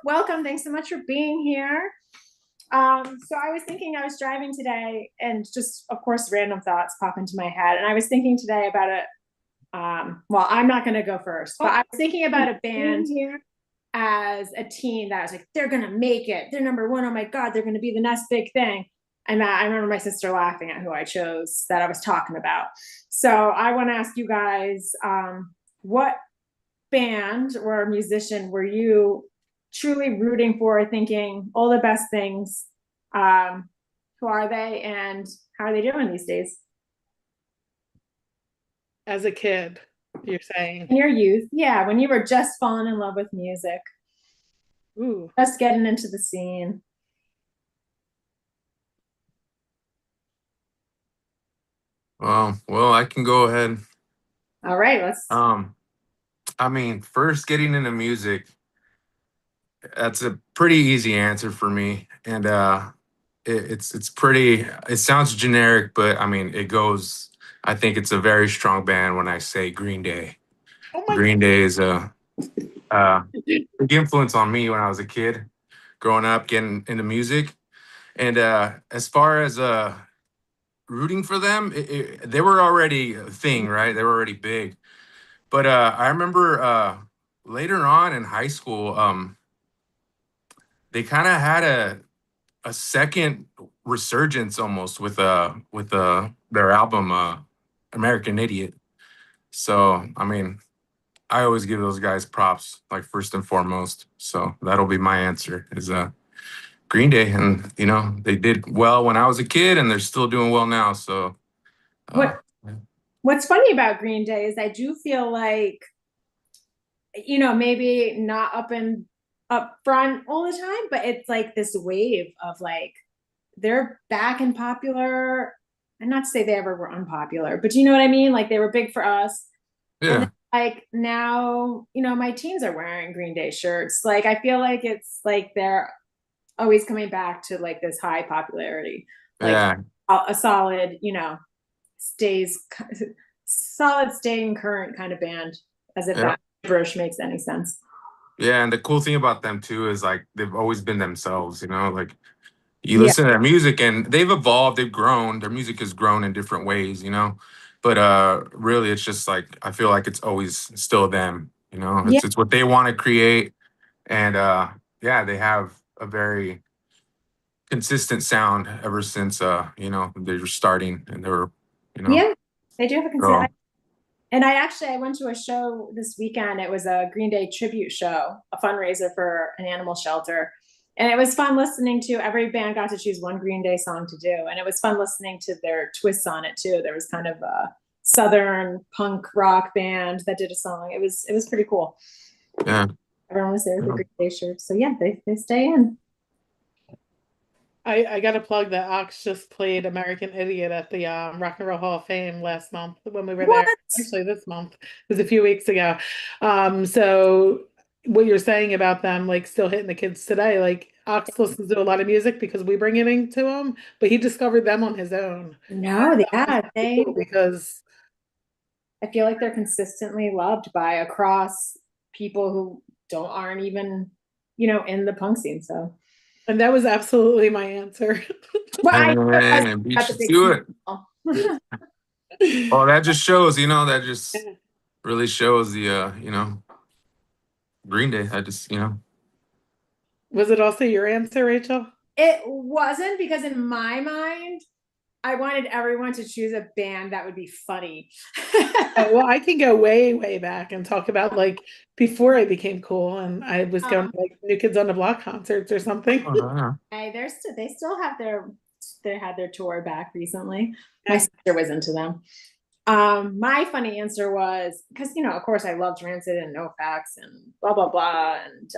welcome. Thanks so much for being here. So I was thinking, I was driving today and just, of course, random thoughts pop into my head. And I was thinking today about it. Well, I'm not going to go first, but I was thinking about a band here as a teen that was like, they're going to make it. They're number one. Oh my God, they're going to be the next big thing. And I remember my sister laughing at who I chose that I was talking about. So I want to ask you guys, what band or musician were you truly rooting for, thinking all the best things? Who are they and how are they doing these days? As a kid, you're saying. In your youth, yeah, when you were just falling in love with music, Ooh. just getting into the scene. Well, I can go ahead. All right, let's. I mean, first getting into music, that's a pretty easy answer for me. And it's pretty, it sounds generic, but I mean, I think it's a very strong band when I say Green Day. Oh my Green Day is a big influence on me when I was a kid, growing up, getting into music. And as far as rooting for them, they were already a thing, right? They were already big. But I remember later on in high school, they kind of had a second resurgence almost with their album American Idiot. So I mean, I always give those guys props, like first and foremost. So that'll be my answer is Green Day, and they did well when I was a kid, and they're still doing well now. So uh, What What's funny about Green Day is I do feel like, maybe not up front all the time, but it's like this wave of like they're back and popular. And not to say they ever were unpopular, but you know what I mean? Like they were big for us. And then, yeah, like now, my teens are wearing Green Day shirts. Like I feel like it's like they're always coming back to like this high popularity. Like yeah, a solid, stays solid staying current kind of band, as if yeah. that gibberish makes any sense. Yeah, and the cool thing about them too is like they've always been themselves, like you Yeah. listen to their music and they've evolved, they've grown, their music has grown in different ways. But really it's just like I feel like it's always still them, Yeah. it's what they want to create. And yeah, they have a very consistent sound ever since they were starting and they were, you know, Yeah. They do have a consistent. growing. And I went to a show this weekend. It was a Green Day tribute show, a fundraiser for an animal shelter. And it was fun listening to every band got to choose one Green Day song to do. And it was fun listening to their twists on it too. There was kind of a southern punk rock band that did a song. It was pretty cool. Yeah. Everyone was there with the Green Day shirt. So yeah, they stay in. I got to plug that Ox just played American Idiot at the Rock and Roll Hall of Fame last month when we were What? there. Actually, this month. It was a few weeks ago. So what you're saying about them, like still hitting the kids today, like Ox listens to a lot of music because we bring it into him, but he discovered them on his own. No, yeah, Because I feel like they're consistently loved by across people who aren't even, in the punk scene. So and that was absolutely my answer. well, I And beat got the you big to it. smile. Oh, that just shows, that just really shows the Green Day. I just, Was it also your answer, Rachel? It wasn't, because in my mind, I wanted everyone to choose a band that would be funny. Well, I can go way, way back and talk about like before I became cool and I was going to like New Kids on the Block concerts or something. Hey, they still have they had their tour back recently. My Yeah. sister was into them. My funny answer was because of course I loved Rancid and NoFX and blah blah blah, and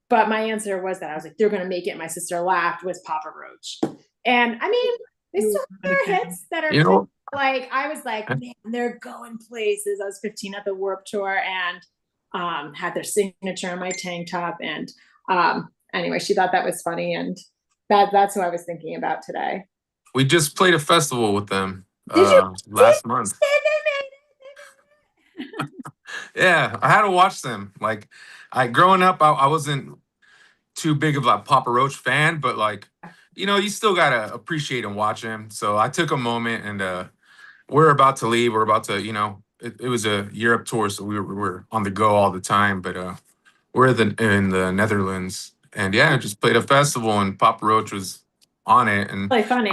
but my answer was that I was like, they're gonna make it. My sister laughed, was Papa Roach. And I mean, they still have their hits that are You know, like, I was like, man, they're going places. I was 15 at the Warped Tour and had their signature on my tank top. And anyway, she thought that was funny, and that's who I was thinking about today. we just played a festival with them Did you last month. say they made it? Yeah, I had to watch them. Like, growing up, I wasn't too big of a Papa Roach fan, but like, you still gotta appreciate and watch him. So I took a moment, and we're about to leave. We're about to, it was a Europe tour, so we were on the go all the time. But we're in the Netherlands, and yeah, just played a festival, and Papa Roach was on it, and Really funny.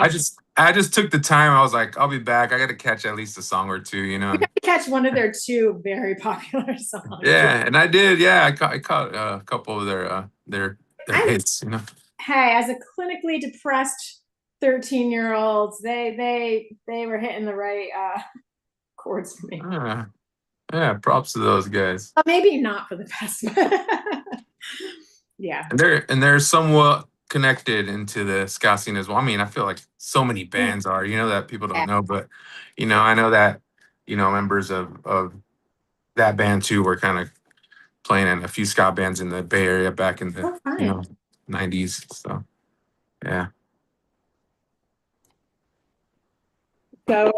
I just took the time. I was like, I'll be back. I got to catch at least a song or two, Catch one of their two very popular songs. Yeah, and I did. Yeah, I caught a couple of their hits. Hey, as a clinically depressed 13-year-olds, they were hitting the right chords for me. Yeah, props to those guys. Maybe not for the best. Yeah. And they're somewhat connected into the ska scene as well. I mean, I feel like so many bands are, that people don't know, but I know that members of that band too were kind of playing in a few ska bands in the Bay Area back in the 90s. So yeah. So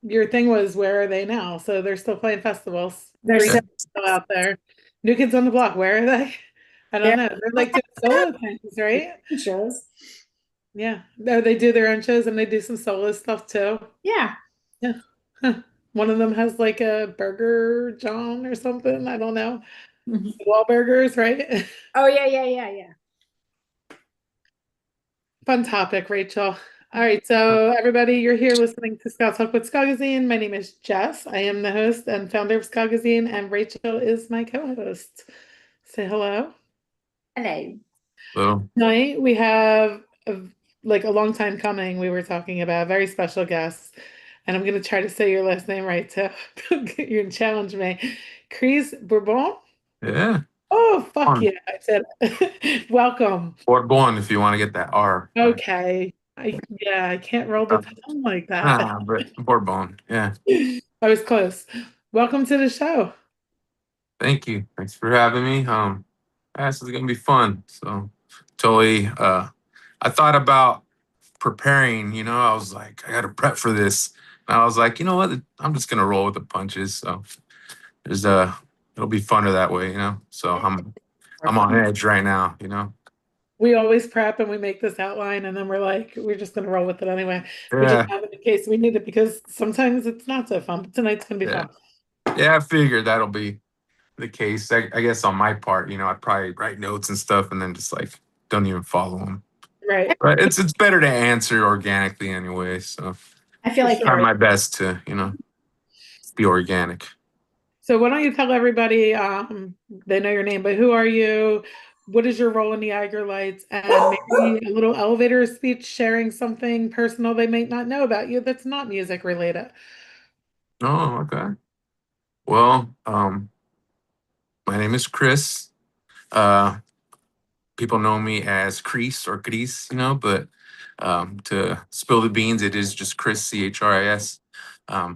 your thing was, where are they now? So they're still playing festivals. They're still out there. New Kids on the Block, where are they? I don't know. They're like doing solo things, right? Shows. Yeah. They do their own shows, and they do some solo stuff too. Yeah. Yeah. Huh. One of them has like a Burger John or something. I don't know. Wahlburgers, right? Oh, yeah. Fun topic, Rachel. All right, so everybody, you're here listening to Ska Talk with Skagazine. My name is Jess. I am the host and founder of Skagazine, and Rachel is my co-host. Say hello. Hello. Hello. Tonight we have a long time coming. We were talking about a very special guest, and I'm going to try to say your last name right too. You're going to challenge me. Krees Borbon? Yeah. Oh, fuck yeah. I said welcome. Borbon, if you want to get that R. Okay. I can't roll the tongue like that. But Borbon, yeah. I was close. Welcome to the show. Thank you. Thanks for having me. This is gonna be fun. So totally I thought about preparing, I was like, I gotta prep for this. And I was like, you know what? I'm just gonna roll with the punches. So there's it'll be funner that way, So I'm on edge right now, We always prep and we make this outline, and then we're like, we're just gonna roll with it anyway. Yeah. We just have it in case we need it, because sometimes it's not so fun, but tonight's gonna be fun. Yeah, I figured that'll be the case. I guess on my part, I'd probably write notes and stuff and then just like don't even follow them. Right. But it's better to answer organically anyway. So I feel like try my best to, be organic. So why don't you tell everybody, they know your name, but who are you? What is your role in the Aggrolites? And maybe a little elevator speech sharing something personal they might not know about you that's not music related. Oh, okay. Well, my name is Chris. People know me as Krees or Krees, but to spill the beans, it is just Chris, Chris.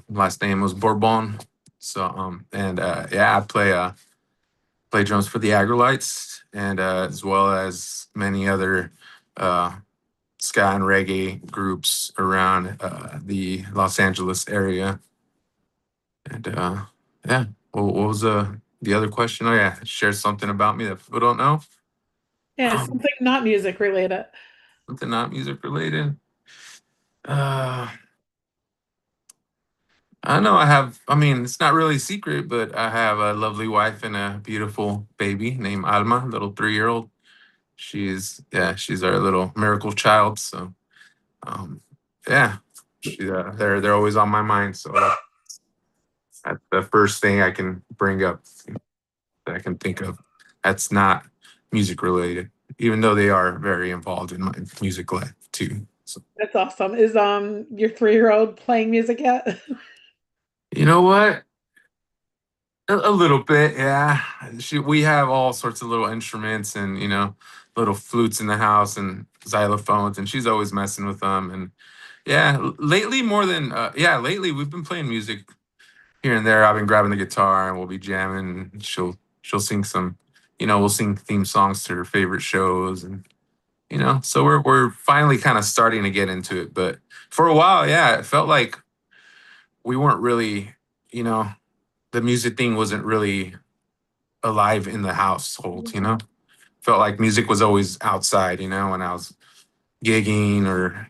Last name was Borbon. So I play drums for the Aggrolites, and as well as many other ska and reggae groups around the Los Angeles area. And yeah, what was the other question? Oh yeah, share something about me that people don't know. Yeah, something not music related. Something not music related. I know it's not really a secret, but I have a lovely wife and a beautiful baby named Alma, little 3-year-old. She's our little miracle child. So, they're always on my mind. So that's the first thing I can bring up that I can think of. That's not music related, even though they are very involved in my music life too. So. That's awesome. Is your 3-year-old playing music yet? You know what? A little bit, yeah. We have all sorts of little instruments and little flutes in the house and xylophones, and she's always messing with them. And yeah, lately lately we've been playing music here and there. I've been grabbing the guitar and we'll be jamming. And she'll sing some, we'll sing theme songs to her favorite shows, and so we're finally kind of starting to get into it. But for a while, yeah, it felt like we weren't really, the music thing wasn't really alive in the household, felt like music was always outside, when I was gigging or,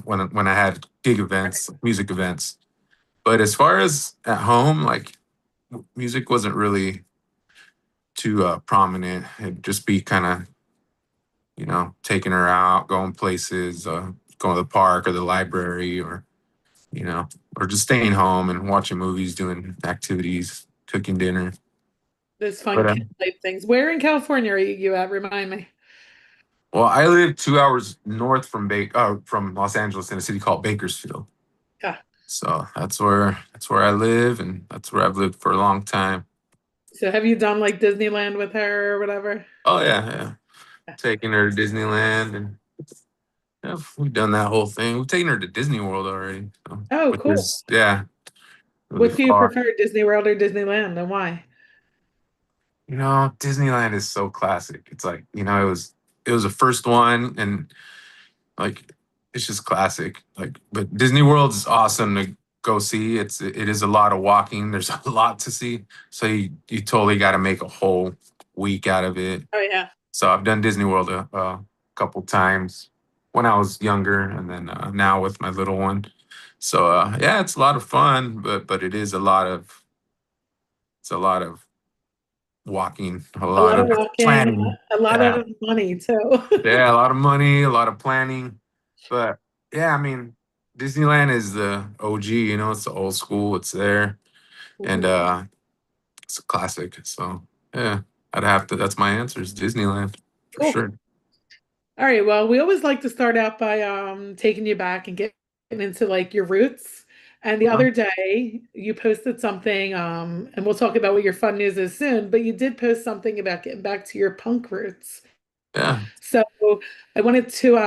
when I had gig events, music events. But as far as at home, like music wasn't really too prominent. It'd just be kind of, taking her out, going places, going to the park or the library, or you know, or just staying home and watching movies, doing activities, cooking dinner. Those fun But kid type things. Where in California are you at? Remind me. well, I live 2 hours north from Los Angeles in a city called Bakersfield. Yeah. So that's where I live, and that's where I've lived for a long time. So have you done like Disneyland with her or whatever? Oh yeah, yeah. Taking her to Disneyland, and yeah, we've done that whole thing. We've taken her to Disney World already, so, Oh, which cool. is yeah, really What do you far. prefer, Disney World or Disneyland, and why? Disneyland is so classic. It's like, it was the first one, and like it's just classic. Like, but Disney World is awesome to go see. It is a lot of walking. There's a lot to see. So you totally got to make a whole week out of it. Oh yeah. So I've done Disney World a couple times when I was younger, and then now with my little one. So yeah, it's a lot of fun, but it's a lot of walking, a A lot lot of of walking, planning. a lot Yeah. of money too. Yeah, a lot of money, a lot of planning. But yeah, I mean, Disneyland is the OG, it's the old school, it's there. And Mhm. it's a classic. So yeah, that's my answer is Disneyland for Cool. sure. All right. Well, we always like to start out by taking you back and getting into like your roots. And the Uh-huh. other day you posted something, and we'll talk about what your fun news is soon, but you did post something about getting back to your punk roots. Yeah. So I wanted to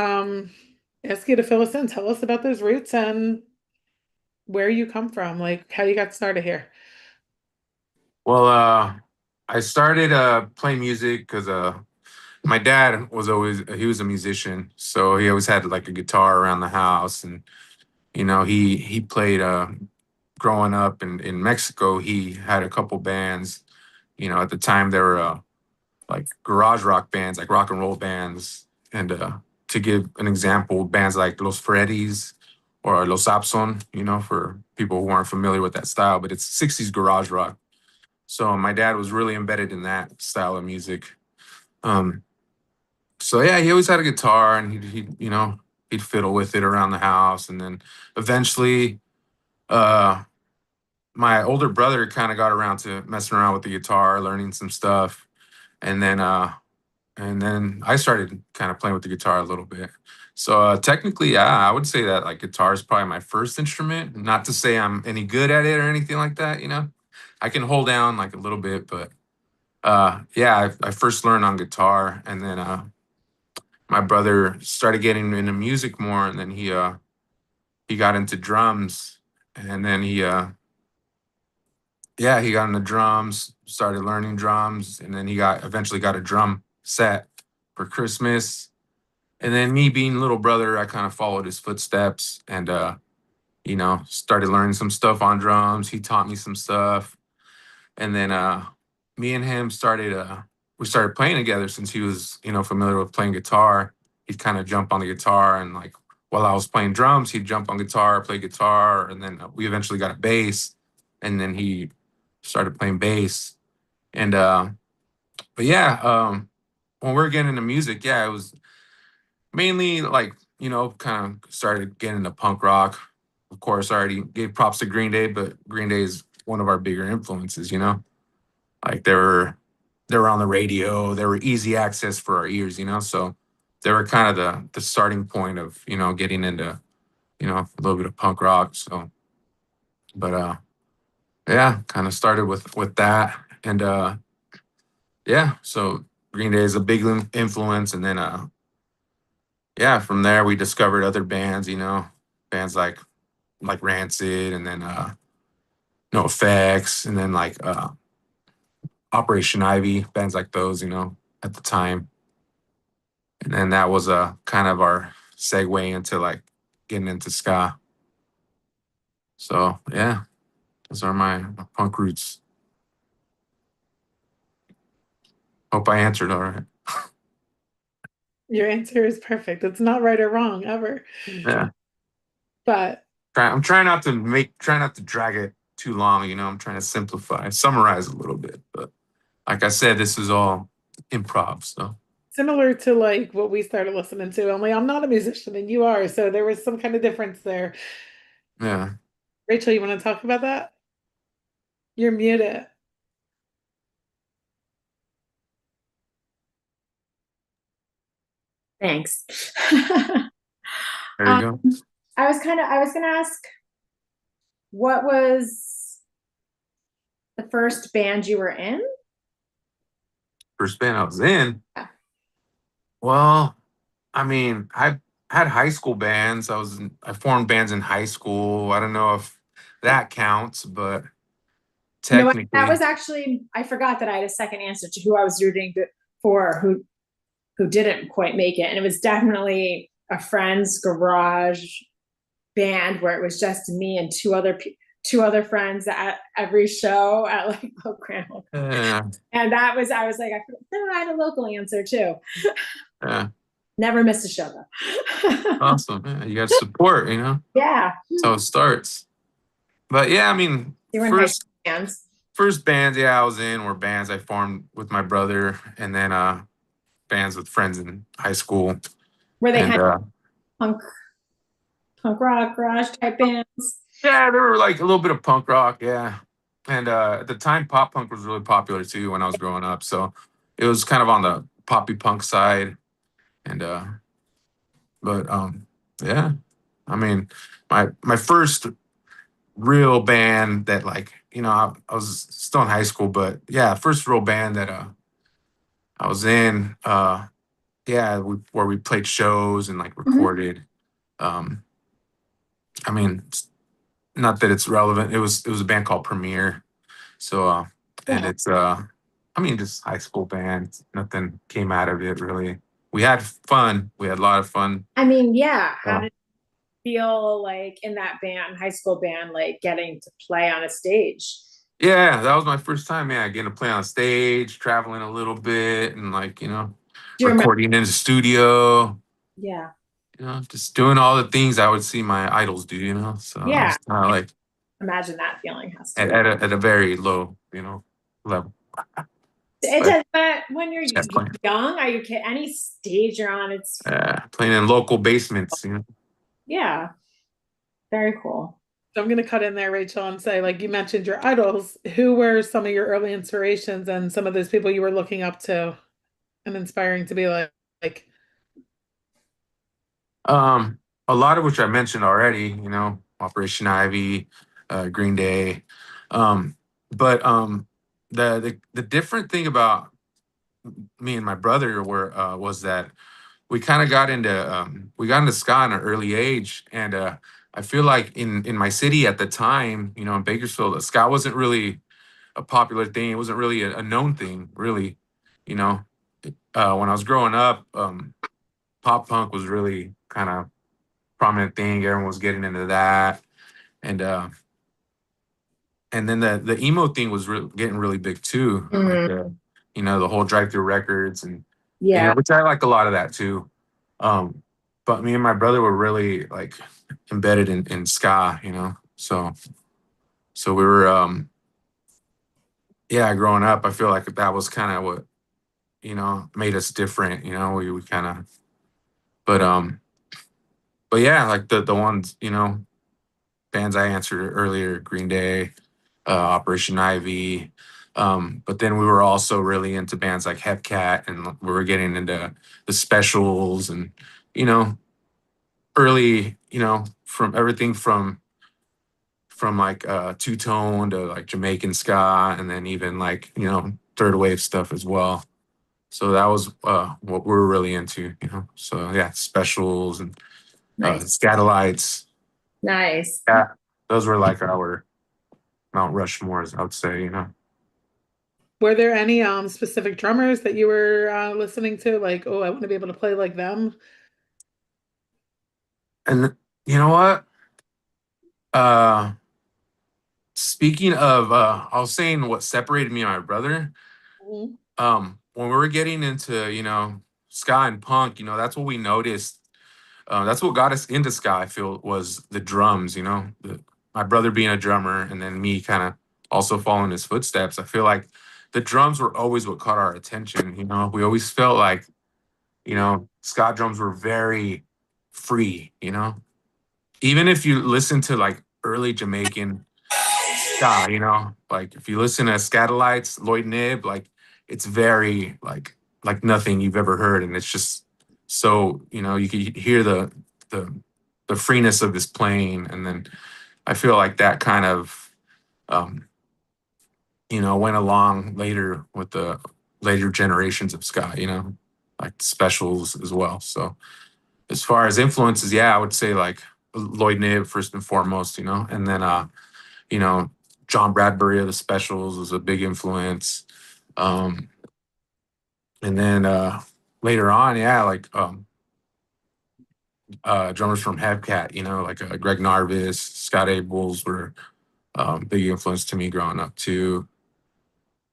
ask you to fill us in, tell us about those roots and where you come from, like how you got started here. Well, I started playing music because my dad he was a musician, so he always had like a guitar around the house, and he played growing up in Mexico. He had a couple bands. At the time there were like garage rock bands, like rock and roll bands. And to give an example, bands like Los Freddy's or Los Abson, for people who aren't familiar with that style, but it's 60s garage rock. So my dad was really embedded in that style of music. Um, so yeah, he always had a guitar, and he'd fiddle with it around the house. And then eventually, uh, my older brother kind of got around to messing around with the guitar, learning some stuff. And then I started kind of playing with the guitar a little bit. So technically, yeah, I would say that like guitar is probably my first instrument. Not to say I'm any good at it or anything like that. I can hold down like a little bit, but yeah, I first learned on guitar, and then my brother started getting into music more, and then he got into drums, and then he got into drums, started learning drums, and then he eventually got a drum set for Christmas. And then me being little brother, I kind of followed his footsteps, and started learning some stuff on drums. He taught me some stuff. And then me and him we started playing together since he was, familiar with playing guitar. He'd kind of jump on the guitar, and like while I was playing drums, he'd jump on guitar, play guitar, and then we eventually got a bass, and then he started playing bass. And but yeah, when we are getting into music, yeah, it was mainly like, kind of started getting into punk rock. Of course, I already gave props to Green Day, but Green Day is one of our bigger influences. Like they were on the radio, they were easy access for our ears. So they were kind of the starting point of, getting into, a little bit of punk rock. So but yeah, kind of started with that. And yeah, so Green Day is a big influence. And then yeah, from there we discovered other bands, bands like Rancid, and then No Effects, and then like Operation Ivy, bands like those, at the time. And then that was kind of our segue into like getting into ska. So yeah, those are my punk roots. Hope I answered all right. Your answer is perfect. It's not right or wrong ever. Yeah. But I'm trying not to drag it too long, you know. I'm trying to summarize a little bit. But like I said, this is all improv, so similar to like what we started listening to, only I'm not a musician and you are, so there was some kind of difference there. yeah. Rachel, you want to talk about that? You're muted. Thanks. There you um, go. I was gonna ask, what was the first band you were in? First band I was in. Yeah. Well, I mean, I had high school bands. I formed bands in high school. I don't know if that counts, but You know what? That technically, was actually, I forgot that I had a second answer to who I was rooting for, who didn't quite make it, and it was definitely a friend's garage band where it was just me and two other friends at every show at like Grandma. yeah, And that was, I was like, I had a local answer too. yeah, Never missed a show though. awesome. Yeah, you got support, you know. Yeah. That's how it starts. But yeah, I mean, You were in high school bands. first bands, yeah, I was in were bands I formed with my brother, and then bands with friends in high school, Were they and kind of punk rock, garage type bands? yeah, there were like a little bit of punk rock, yeah. And at the time, pop punk was really popular too when I was growing up. So it was kind of on the poppy punk side. And but yeah, I mean, my first real band that like you know I was still in high school, but yeah, first real band that I was in yeah where we played shows and like Mhm. recorded. Um, I mean, not that it's relevant. It was a band called Premiere. So, and Yeah. it's, I mean, just high school band. Nothing came out of it really. We had fun. We had a lot of fun. I mean, yeah. How Uh, did you feel like in that band, high school band, like getting to play on a stage? yeah, that was my first time. Yeah, getting to play on stage, traveling a little bit, and like Do you remember? recording in the studio. Yeah. Just doing all the things I would see my idols do. So I Yeah. was kind of like Imagine that feeling has to at, be. at a very low, level. It But does, but when you're yeah, playing, young, are you kidding? Any stage you're on, it's playing in local basements. yeah, very cool. So I'm going to cut in there, Rachel, and say, like you mentioned your idols. Who were some of your early inspirations and some of those people you were looking up to and inspiring to be like Um, a lot of which I mentioned already, Operation Ivy, Green Day. But the different thing about me and my brother was that we got into ska at an early age, and I feel like in my city at the time, in Bakersfield, ska wasn't really a popular thing. It wasn't really a known thing, really. You know, when I was growing up, pop punk was really kind of prominent thing. Everyone was getting into that, and then the emo thing was getting really big too. Like Mhm. the whole drive through records and Yeah, which I like a lot of that too. But me and my brother were really like embedded in ska, so we were yeah, growing up, I feel like that was kind of what made us different. We kind of but but yeah, like the ones bands I answered earlier, Green Day, Operation Ivy. But then we were also really into bands like Hepcat, and we were getting into the Specials, and you know, early, from everything from like two tone to like Jamaican ska, and then even like third wave stuff as well. So that was what we were really into. So yeah, Specials and nice, Scatolites. nice. Yeah, those were like our Mount Rushmores, I would say. were there any specific drummers that you were listening to? Like, oh, I want to be able to play like them. And you know what? Uh, speaking of, I was saying what separated me and my brother. Mhm. when we were getting into, ska and punk, that's what we noticed. That's what got us into ska, I feel, was the drums, my brother being a drummer and then me kind of also following his footsteps. I feel like the drums were always what caught our attention. We always felt like, ska drums were very free, even if you listen to like early Jamaican ska, like if you listen to Scatolites, Lloyd Knibb, like it's very like nothing you've ever heard, and it's just so you can hear the the freeness of his playing, and then I feel like that kind of um, went along later with the later generations of ska, like Specials as well. So as far as influences, yeah, I would say like Lloyd Knibb first and foremost, and then you know, John Bradbury of the Specials was a big influence. Um, and then later on, yeah, like drummers from Hepcat, like Greg Narvis, Scott Abels were big influence to me growing up too.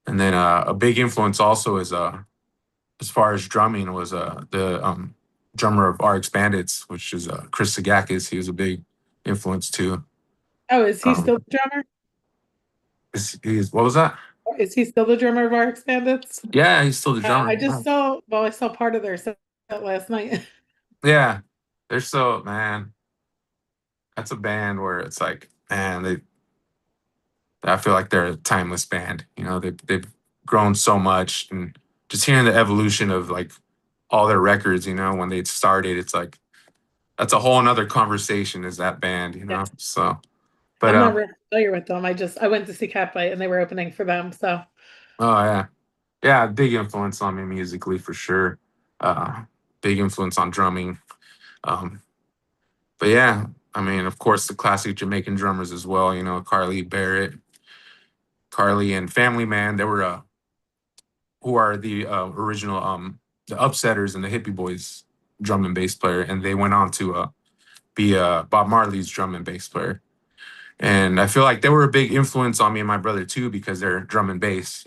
And then a big influence also is as far as drumming was the drummer of RX Bandits, which is Chris Sagakis. He was a big influence too. Oh, is he Um, still the drummer? What was that? Is he still the drummer of RX Bandits? Yeah, he's still the drummer. I saw part of their set last night. Yeah, they're so, man. That's a band where it's like, man, I feel like they're a timeless band. They've grown so much, and just hearing the evolution of like all their records. When they started, it's like that's a whole another conversation. Is that band? Yeah. So, but I'm not really familiar with them. I went to see Catfight and they were opening for them. So oh yeah, yeah, big influence on me musically for sure. Uh, Big influence on drumming. Um, but yeah, I mean, of course, the classic Jamaican drummers as well. Carly Barrett, Carly and Family Man. They were who are the original the Upsetters and the Hippie Boys drum and bass player, and they went on to be Bob Marley's drum and bass player. And I feel like they were a big influence on me and my brother too because they're drum and bass,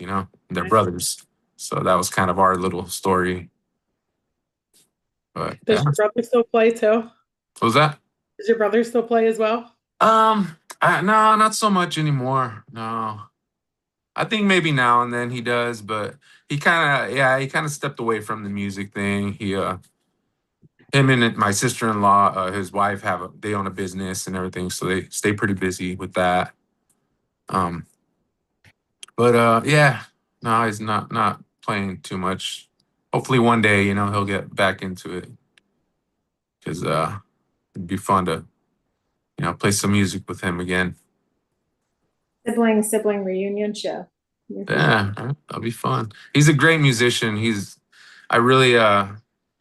they're brothers. So that was kind of our little story. But does your brother still play too? What was that? Does your brother still play as well? No, not so much anymore. No, I think maybe now and then he does, but he kind of stepped away from the music thing. Him and my sister-in-law, his wife they own a business and everything, so they stay pretty busy with that. Um, but yeah, no, he's not playing too much. Hopefully one day, he'll get back into it because it'd be fun to, play some music with him again. Sibling reunion show. Yeah, that'll be fun. He's a great musician. I really, I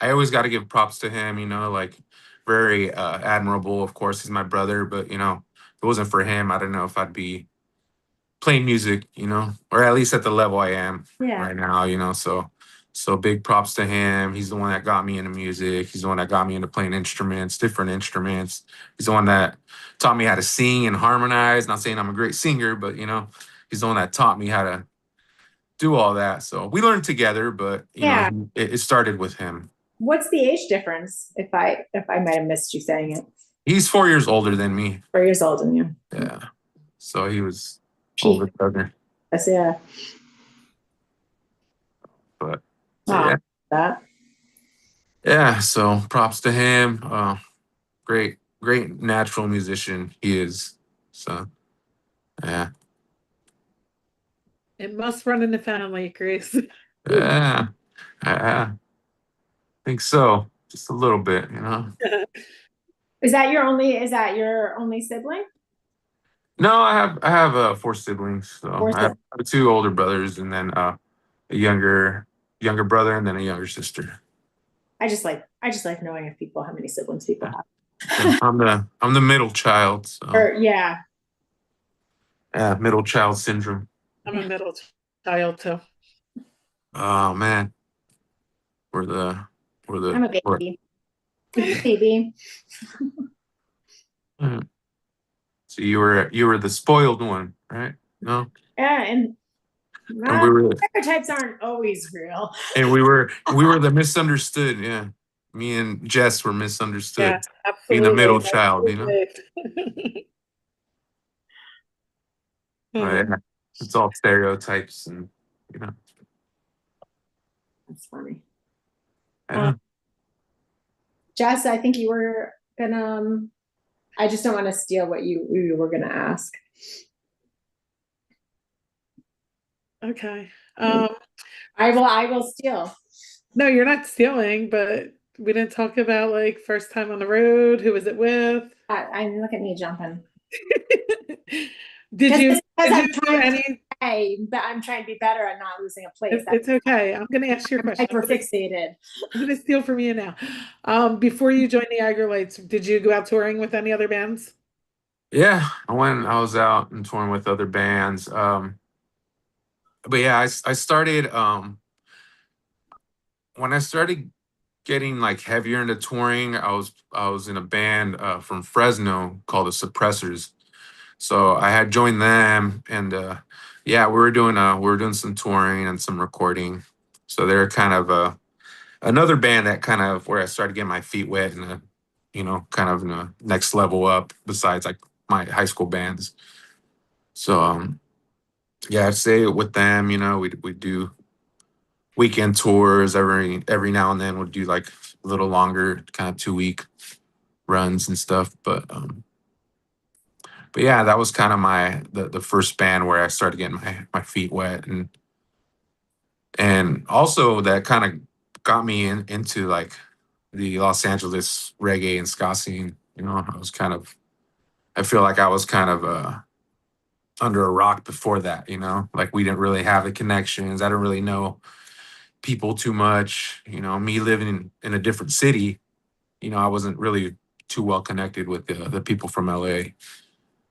always got to give props to him, like very admirable. Of course, he's my brother, but, if it wasn't for him, I don't know if I'd be playing music, or at least at the level I am right now, so big props to him. He's the one that got me into music. He's the one that got me into playing instruments, different instruments. He's the one that taught me how to sing and harmonize. Not saying I'm a great singer, but he's the one that taught me how to do all that. So we learned together, but it started with him. What's the age difference? If I might have missed you saying it. He's 4 years older than me. 4 years older than you. Yeah. So he was older brother. Yes, yeah. But Wow, that. Yeah, so props to him. Great natural musician he is. So yeah. It must run in the family, Krees. Yeah. I think so. Just a little bit, Is that your only sibling? No, I have 4 siblings. So I have 2 older brothers and then a younger brother and then a younger sister. I just like knowing how many siblings people have. And I'm the middle child. So. Yeah, middle child syndrome. I'm a middle child too. Oh man. I'm a baby. Baby. So you were the spoiled one, right? No. Yeah, and And we were Stereotypes aren't always real. we were the misunderstood. Yeah, me and Jess were misunderstood, Yeah, being the middle absolutely. child. Absolutely. But Oh, yeah, it's all stereotypes, and you know, That's funny. yeah. Jess, I think you were gonna. I just don't want to steal what you were gonna ask. okay. I will steal. No, you're not stealing, but we didn't talk about like first time on the road. Who was it with? I look at me jumping. Did you Because did I'm you do trying to any? but I'm trying to be better at not losing a place. It's okay. I'm going to ask you a I'm question. hyper fixated. I'm gonna steal from you now. Before you joined the Aggrolites, did you go out touring with any other bands? Yeah, I was out and touring with other bands. But yeah, I started when I started getting like heavier into touring. I was in a band from Fresno called the Suppressors. So I had joined them, and yeah, we were doing some touring and some recording. So they're kind of another band that kind of where I started getting my feet wet and kind of in the next level up besides like my high school bands. So yeah, I'd say with them, we do weekend tours every now and then. We'll do like a little longer, kind of 2 week runs and stuff. But yeah, that was kind of the first band where I started getting my feet wet, and also that kind of got me into like the Los Angeles reggae and ska scene. I feel like I was kind of under a rock before that. Like we didn't really have the connections. I didn't really know people too much. Me living in a different city, I wasn't really too well connected with the people from LA.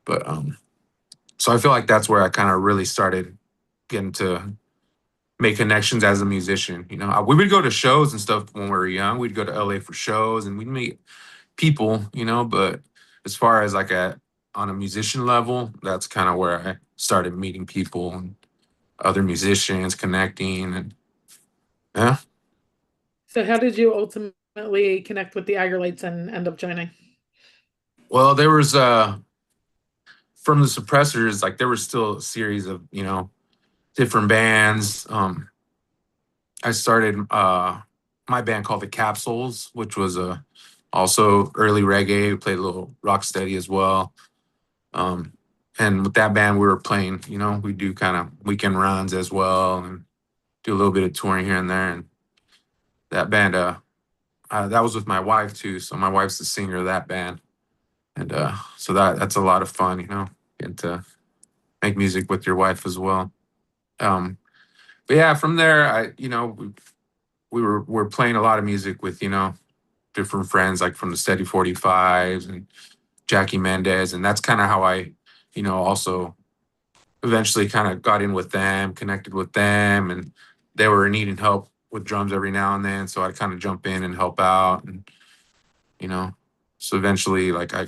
But so I feel like that's where I kind of really started getting to make connections as a musician. We would go to shows and stuff when we were young. We'd go to LA for shows and we'd meet people, but as far as like on a musician level, that's kind of where I started meeting people and other musicians, connecting, and yeah. So how did you ultimately connect with the Aggrolites and end up joining? Well, there was from the Suppressors, like there was still a series of different bands. I started my band called the Capsouls, which was also early reggae. We played a little rock steady as well. Um, and with that band, we were playing. We do kind of weekend runs as well, and do a little bit of touring here and there. And that band, that was with my wife too. So my wife's the singer of that band, and so that's a lot of fun. Getting to make music with your wife as well. Um, but yeah, from there, we're playing a lot of music with different friends like from the Steady 45s and Jackie Mendez, and that's kind of how I also eventually kind of got in with them, connected with them, and they were needing help with drums every now and then, so I'd kind of jump in and help out, and you know so eventually like I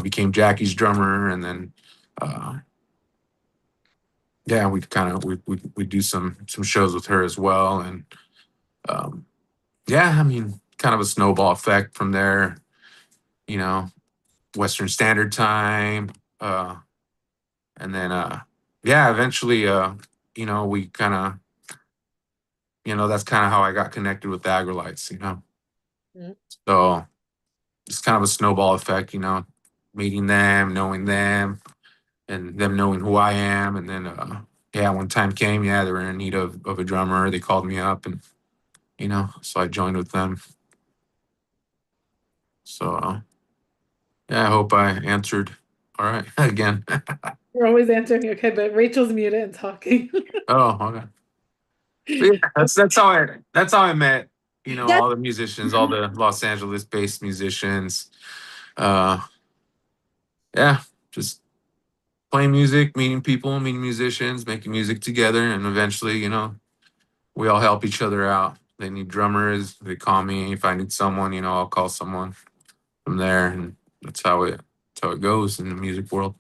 became Jackie's drummer, and then uh yeah, we do some shows with her as well, and um yeah, I mean, kind of a snowball effect from there. you know Western Standard Time, and then yeah, eventually we kind of that's kind of how I got connected with the Aggrolites. Mhm. So it's kind of a snowball effect, meeting them, knowing them, and them knowing who I am. And then yeah, when time came, yeah, they were in need of a drummer. They called me up, and so I joined with them. So yeah, I hope I answered all right again. We're always answering okay, but Rachel's muted and talking. Oh, okay. But yeah, that's how I met Yes. all the musicians, all the Los Angeles based musicians. Uh yeah, just playing music, meeting people, meeting musicians, making music together, and eventually, we all help each other out. They need drummers, they call me. If I need someone, I'll call someone from there, and that's how it goes in the music world.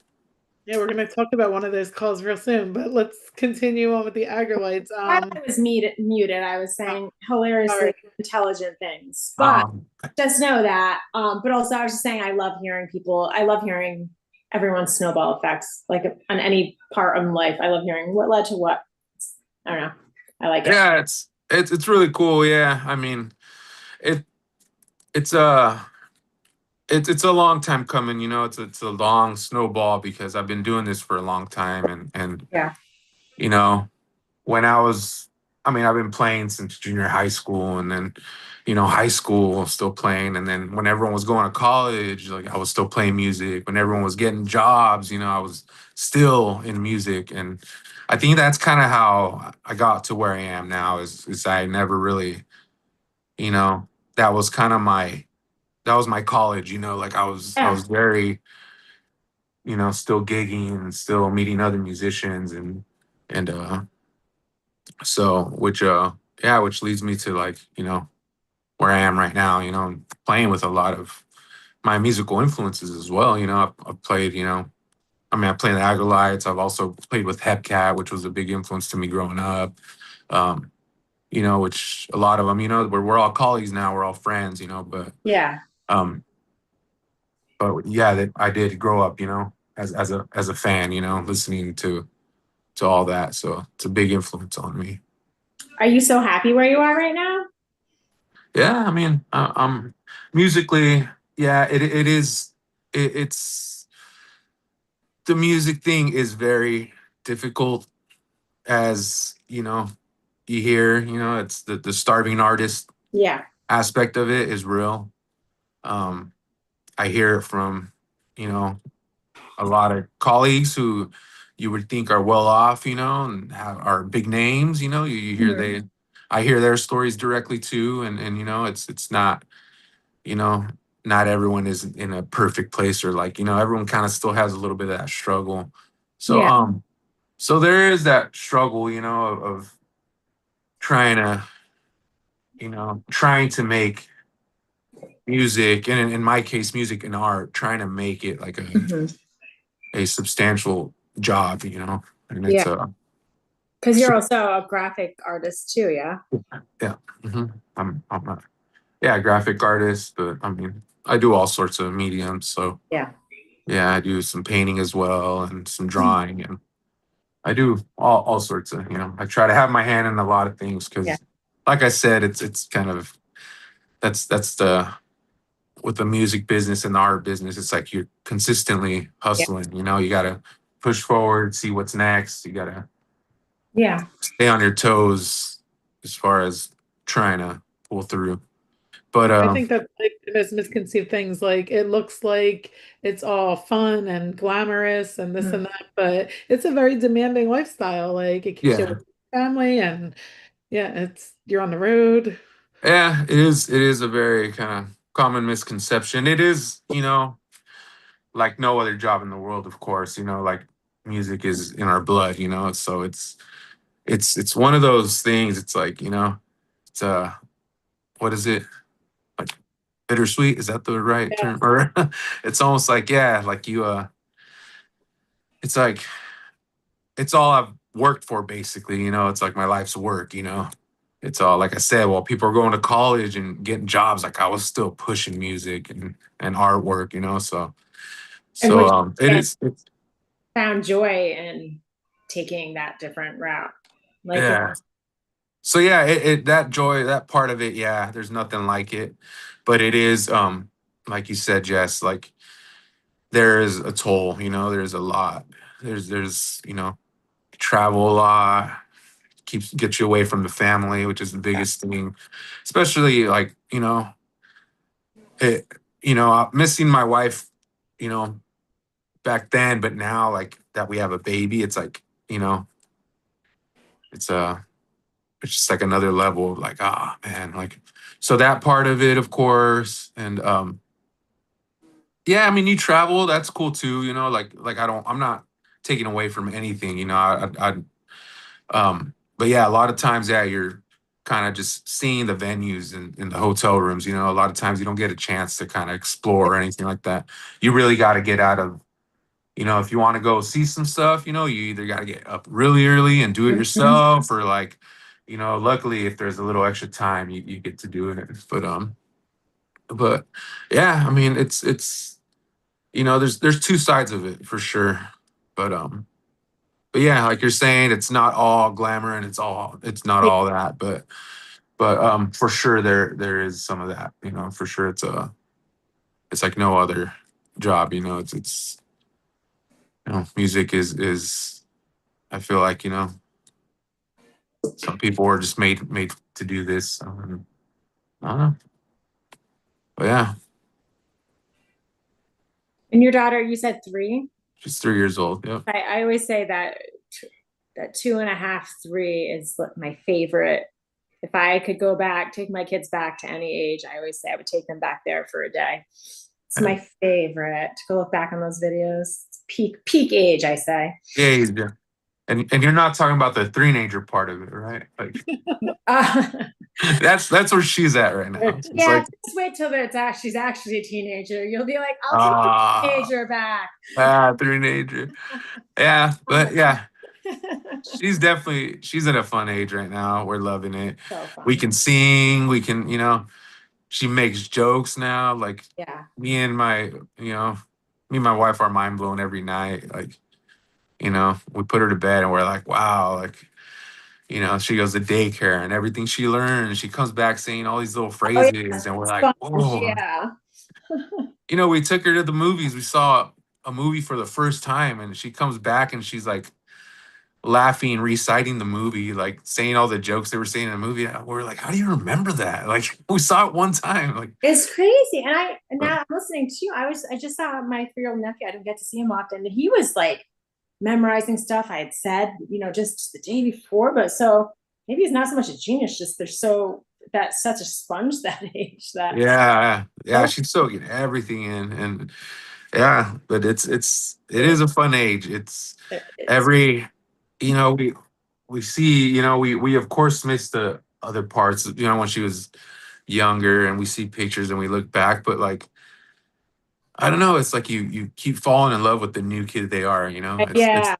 Yeah, we're gonna talk about one of those calls real soon, but let's continue on with the Aggrolites. While I was muted, I was saying hilariously Sorry. intelligent things, but Um, just know that. But also, I was just saying, I love hearing people. I love hearing everyone's snowball effects, like on any part of life. I love hearing what led to what. I don't know. I like it. yeah, it's really cool. Yeah, I mean, it it's a it's a long time coming. It's a long snowball because I've been doing this for a long time, and Yeah. you know, when I was, I mean, I've been playing since junior high school, and then, high school still playing, and then when everyone was going to college, like I was still playing music. When everyone was getting jobs, I was still in music, and I think that's kind of how I got to where I am now. Is I never really, you know, that was kind of that was my college. Like I was Yeah. very, still gigging and still meeting other musicians and so, which leads me to like, where I am right now, playing with a lot of my musical influences as well. I've played, I played in the Aggrolites. I've also played with Hepcat, which was a big influence to me growing up. Um, which a lot of them, we're all colleagues now, we're all friends, Yeah. um, but yeah, that I did grow up, as a fan, listening to all that. So it's a big influence on me. Are you so happy where you are right now? Yeah, I mean, musically, yeah, it is. It's the music thing is very difficult, as you hear. It's the starving artist Yeah. aspect of it is real. Um, I hear it from you know a lot of colleagues who you would think are well off, and are big names. You hear Mhm. I hear their stories directly too, and it's not you know, not everyone is in a perfect place, or like, everyone kind of still has a little bit of that struggle. So, Yeah. so there is that struggle, of trying to, trying to make music, and in my case, music and art, trying to make it like Mhm. a substantial job, and Yeah. it's a, Because so, you're also a graphic artist too. Yeah. yeah, I'm not, yeah, graphic artist, but I mean, I do all sorts of mediums. So Yeah. yeah, I do some painting as well and some drawing, and I do all sorts of, I try to have my hand in a lot of things Yeah. because, like I said, it's kind of, that's the, with the music business and the art business, it's like you're consistently Yeah. hustling. You got to push forward, see what's next. You got to Yeah. stay on your toes as far as trying to pull through. But I think that's like the most misconceived things. Like it looks like it's all fun and glamorous and this and Mhm. that, but it's a very demanding lifestyle. Like it keeps you yeah, with your family and yeah, you're on the road. yeah, it is a very kind of common misconception. It is, like no other job in the world, of course. Like music is in our blood. So it's one of those things. It's like, it's what is it, like, bittersweet? Is that the right Yeah. term? Or it's almost like, yeah, like it's like it's all I've worked for, basically. It's like my life's work. It's all, like I said, while people are going to college and getting jobs, like I was still pushing music and artwork. So And so which it is. It's, found joy in taking that different route. Like, yeah. So yeah, that joy, that part of it, yeah, there's nothing like it. But it is, like you said, Jess, like there is a toll, there's a lot. There's, travel a lot, gets you away from the family, which is the biggest thing. Especially like, it, missing my wife, you know, back then, but now like that we have a baby, it's like, it's it's just like another level of like, ah, man, like, so that part of it, of course. And yeah, I mean, you travel, that's cool too, like I'm not taking away from anything, but yeah, a lot of times, yeah, you're kind of just seeing the venues and the hotel rooms. A lot of times you don't get a chance to kind of explore or anything like that. You really got to get out of you know, if you want to go see some stuff, you know, you either got to get up really early and do it yourself, or like, you know, luckily if there's a little extra time, you get to do it. But yeah, I mean, it's you know, there's two sides of it for sure. But yeah, like you're saying, it's not all glamour and it's not all that, but for sure there is some of that, you know, for sure it's like no other job, you know, it's you know, music is I feel like, you know, some people are just made to do this. I don't know. But yeah, And your daughter, you said 3? she's 3 years old. Yep. I always say that 2.5, 3 is my favorite. If I could go back, take my kids back to any age, I always say I would take them back there for a day. It's Yeah. my favorite to go look back on those videos. It's peak age, I say. Yeah. And you're not talking about the three-nager part of it, right? Like Uh, that's where she's at right now. It's yeah, like just wait till she's actually a teenager. You'll be like, I'll take the ah teenager back. three-nager. Yeah, but yeah, she's at a fun age right now. We're loving it. So fun. We can sing, we can, you know, she makes jokes now. Like Yeah. me and my wife are mind blown every night. Like, you know, we put her to bed and we're like, wow, like, you know, she goes to daycare and everything she learns, she comes back saying all these little phrases, and we're like, whoa. Yeah. You know, we took her to the movies. We saw a movie for the first time, and she comes back and she's like laughing, reciting the movie, like saying all the jokes they were saying in the movie. We're like, how do you remember that? Like, we saw it one time. Like, It's crazy. And now I'm listening to you. I just saw my 3-year-old nephew. I don't get to see him often. And he was like memorizing stuff I had said, you know, just the day before. But so maybe he's not so much a genius, just that's such a sponge that age that yeah, she's soaking everything in, and yeah, but it is a fun age. It's it's every, you know, we see, you know, we of course miss the other parts, you know, when she was younger, and we see pictures and we look back, but like, I don't know, it's like you keep falling in love with the new kid they are, you know. yeah.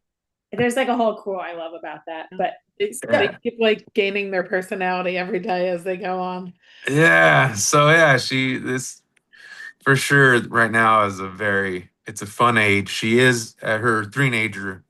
There's like a whole quote I love about that. But They keep like gaining their personality every day as they go on. Yeah, so yeah, this for sure right now is it's a fun age. She is at her three-nager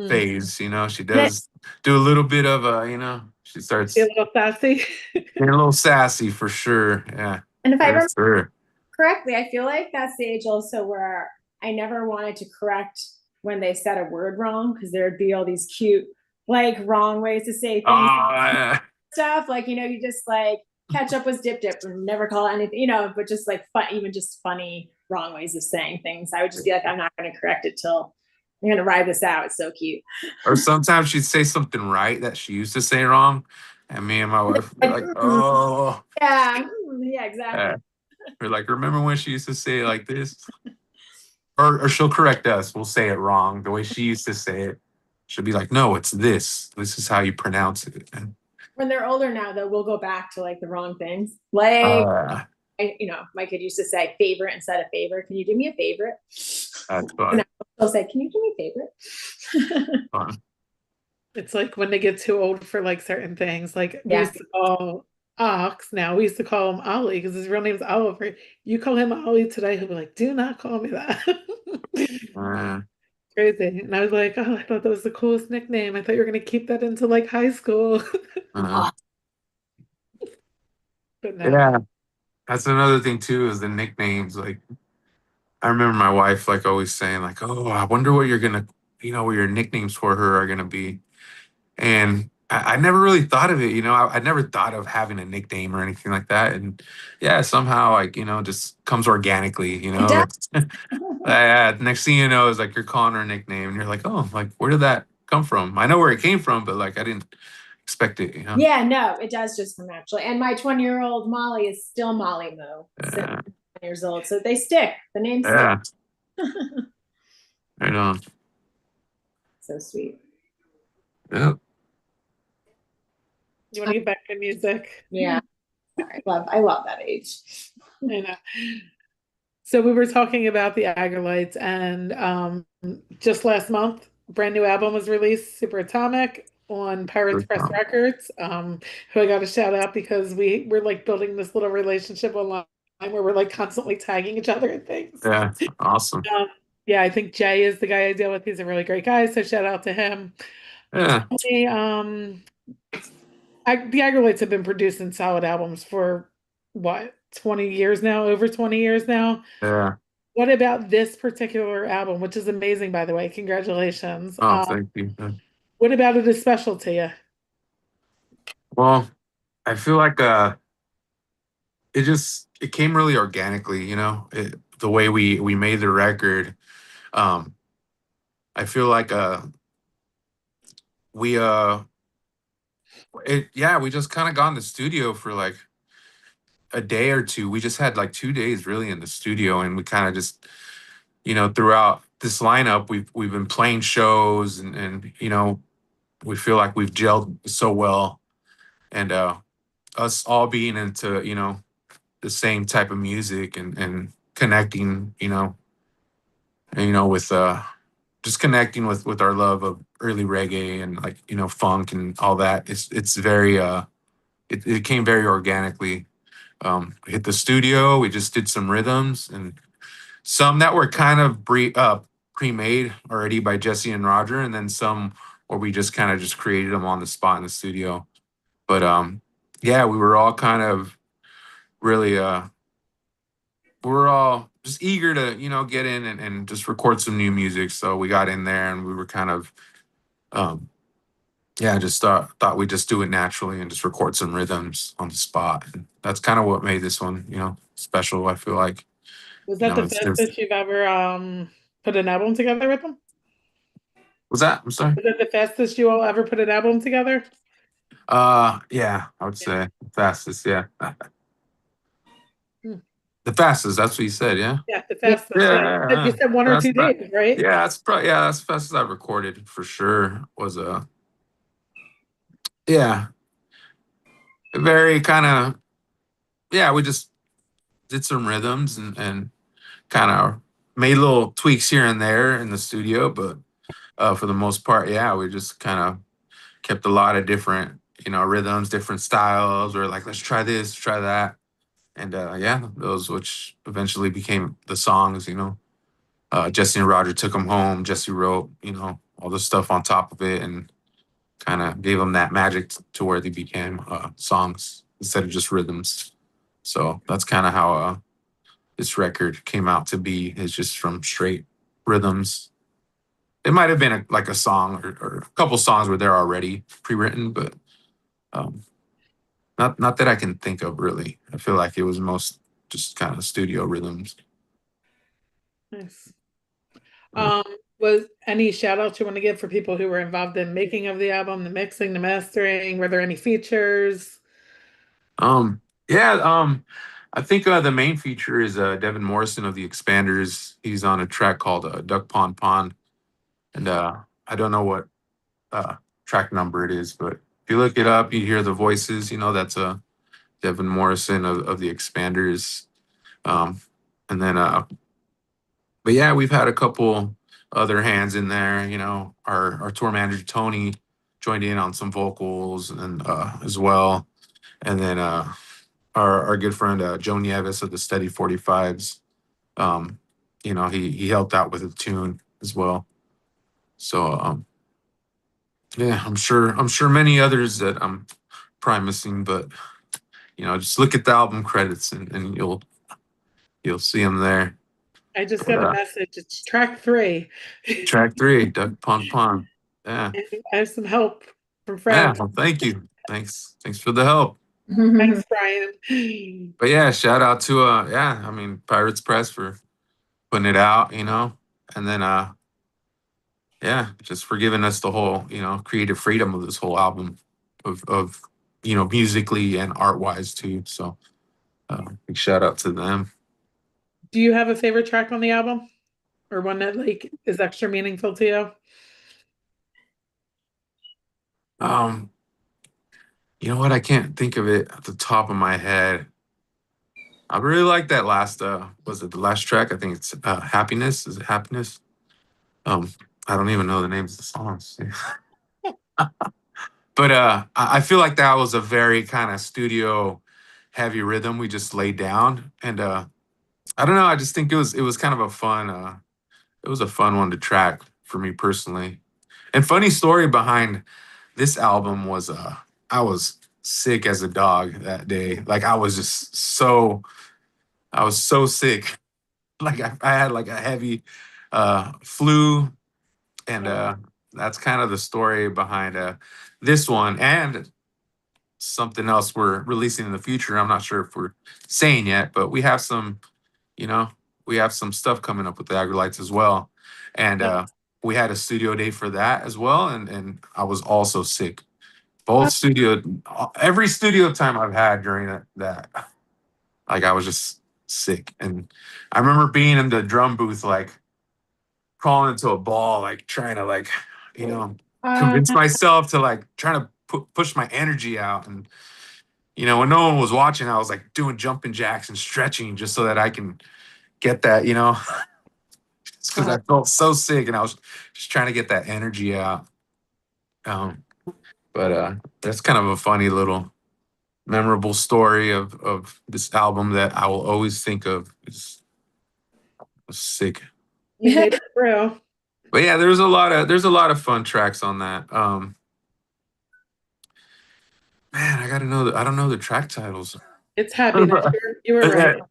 phase, you know. She does do a little bit of you know, she starts Be a little sassy. getting a little sassy for sure. Yeah. And if I remember Sure. correctly, I feel like that's the age also where I never wanted to correct when they said a word wrong, because there'd be all these cute, like, wrong ways to say things. Yeah. Stuff like, you know, you just like ketchup was dip and never call it anything, you know, but just like fun, even just funny wrong ways of saying things. I would just be like, I'm not going to correct it till I'm going to ride this out. It's so cute. Or sometimes she'd say something right that she used to say wrong, and me and my wife would be like, oh. Yeah, exactly. We're like, remember when she used to say it like this? Or she'll correct us. We'll say it wrong the way she used to say it. She'll be like, no, it's this. This is how you pronounce it. And When they're older now, though, we'll go back to like the wrong things. Like, you know, my kid used to say favorite instead of favor. Can you do me a favorite? That's fun. I'll say, can you do me a favorite? Fun. It's like when they get too old for like certain things. Like we used to call Ox, now we used to call him Ollie because his real name is Oliver. You call him Ollie today, he'll be like, do not call me that. Crazy. And I was like, oh, I thought that was the coolest nickname. I thought you were gonna keep that into like high school. But no. Yeah, that's another thing too, is the nicknames. Like, I remember my wife like always saying like, oh, I wonder what you're gonna, you know, what your nicknames for her are gonna be. And I never really thought of it, you know. I never thought of having a nickname or anything like that. And yeah, somehow, like, you know, just comes organically, you know. Next thing you know is like you're calling her a nickname, and you're like, oh, like, where did that come from? I know where it came from, but like I didn't expect it, you know. Yeah, no, it does just come naturally. And my 20-year-old Molly is still Molly Moo, 7 years old, so they stick. The names stick. Right on. So sweet. Yep. You want to get back to music? Yeah. I love that age. I know. So we were talking about the Aggrolites, and just last month, a brand new album was released, Super Atomic, on Pirates Press Records. Who I got to shout out because we're like building this little relationship online where we're like constantly tagging each other and things. Yeah, awesome. Yeah, I think Jay is the guy I deal with. He's a really great guy, so shout out to him. Yeah, The Aggrolites have been producing solid albums for what, 20 years now, over 20 years now. yeah. What about this particular album, which is amazing, by the way? Congratulations. Oh, thank you. What about it is special to you? Well, I feel like it came really organically, the way we made the record. Um, I feel like we we just kind of got in the studio for like a day or two. We just had like 2 days really in the studio, and we kind of just, throughout this lineup, we've been playing shows, and we feel like we've gelled so well, and us all being into the same type of music, and connecting, with just connecting with our love of early reggae and like funk and all that. It's very it came very organically. We hit the studio, we just did some rhythms, and some that were kind of pre-made already by Jesse and Roger, and then some where we just kind of just created them on the spot in the studio. But yeah, we were all kind of really we were all just eager to get in and just record some new music. So we got in there, and we were kind of um yeah, just thought we'd just do it naturally and just record some rhythms on the spot. And that's kind of what made this one special, I feel like. Was that the There's fastest you've ever put an album together with them? was that, I'm sorry. Was that the fastest you all ever put an album together? Yeah, I would Yeah. say the fastest. Yeah, Hmm. the fastest. That's what you said. Yeah. Yeah, the fastest. Yeah. You Yeah. said 1 or 2 days, right? Yeah, that's probably, yeah, that's the fastest I've recorded for sure. Was yeah, very kind of, yeah. We just did some rhythms, and kind of made little tweaks here and there in the studio, but for the most part, yeah, we just kind of kept a lot of different rhythms, different styles. We're like, let's try this, try that. And yeah, those which eventually became the songs. Jesse and Roger took them home. Jesse wrote, all the stuff on top of it, and kind of gave them that magic to where they became songs instead of just rhythms. So that's kind of how this record came out to be. Is just from straight rhythms. It might have been like a song or a couple songs were there already pre-written, but um, not that I can think of really. I feel like it was most just kind of studio rhythms. Nice. Um, was any shout outs you want to give for people who were involved in making of the album, the mixing, the mastering? Were there any features? Yeah, I think the main feature is Devin Morrison of the Expanders. He's on a track called Duck Pond Pond, and I don't know what uh, track number it is, but if you look it up, you hear the voices. That's Devin Morrison of the Expanders. Um, and then, but yeah, we've had a couple other hands in there. Our tour manager Tony joined in on some vocals and as well, and then our good friend Joe Nieves of the Steady 45s. He helped out with a tune as well. So yeah, I'm sure many others that I'm probably missing, but just look at the album credits, and you'll see them there. I just But, got a message. It's track 3. track 3, Duck Pond Pond. Yeah. I have some help from Yeah. friends. Well, thank you. Thanks for the help. Thanks, Brian. But yeah, shout out to yeah, I mean Pirates Press for putting it out, and then yeah, just for giving us the whole, creative freedom of this whole album of musically and art wise too. So big shout out to them. Do you have a favorite track on the album? Or one that like is extra meaningful to you? You know what? I can't think of it at the top of my head. I really like that last was it the last track? I think it's Happiness. Is it Happiness? Um I don't even know the names of the songs. But I feel like that was a very kind of studio heavy rhythm we just laid down. And I don't know, I just think it was kind of a fun it was a fun one to track for me personally. And funny story behind this album was I was sick as a dog that day. Like I was so sick. Like I had like a heavy flu, and that's kind of the story behind this one and something else we're releasing in the future. I'm not sure if we're saying yet, but we have some, you know, we have some stuff coming up with the Aggrolites as well. And we had a studio day for that as well. And I was also sick. Both studio, every studio time I've had during that, like I was just sick. And I remember being in the drum booth, like crawling into a ball, like trying to like, you know, convince myself to like trying to push my energy out. And when no one was watching, I was like doing jumping jacks and stretching just so that I can get that, just because I felt so sick and I was just trying to get that energy out. Um, but that's kind of a funny little memorable story of this album that I will always think of. It's sick. You made it through. But yeah, there's a lot of fun tracks on that. Man, I don't know the track titles. It's Happiness. You were right.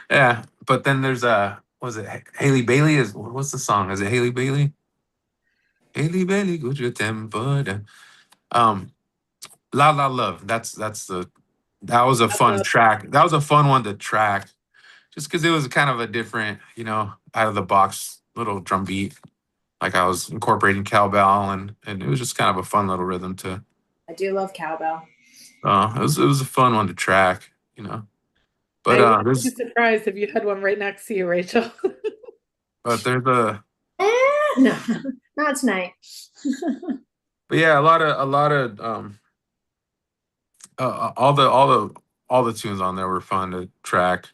Yeah. But then there's was it Haley Bailey? What's the song? Is it Haley Bailey? Haley Bailey, good your temper. Um, La La Love. That was a fun track. That was a fun one to track, just because it was kind of a different, out of the box little drum beat. Like I was incorporating cowbell, and it was just kind of a fun little rhythm to. I do love cowbell. It was a fun one to track, But I would be surprised if you had one right next to you, Rachel. But there's a no, not tonight. but yeah, a lot of all the tunes on there were fun to track,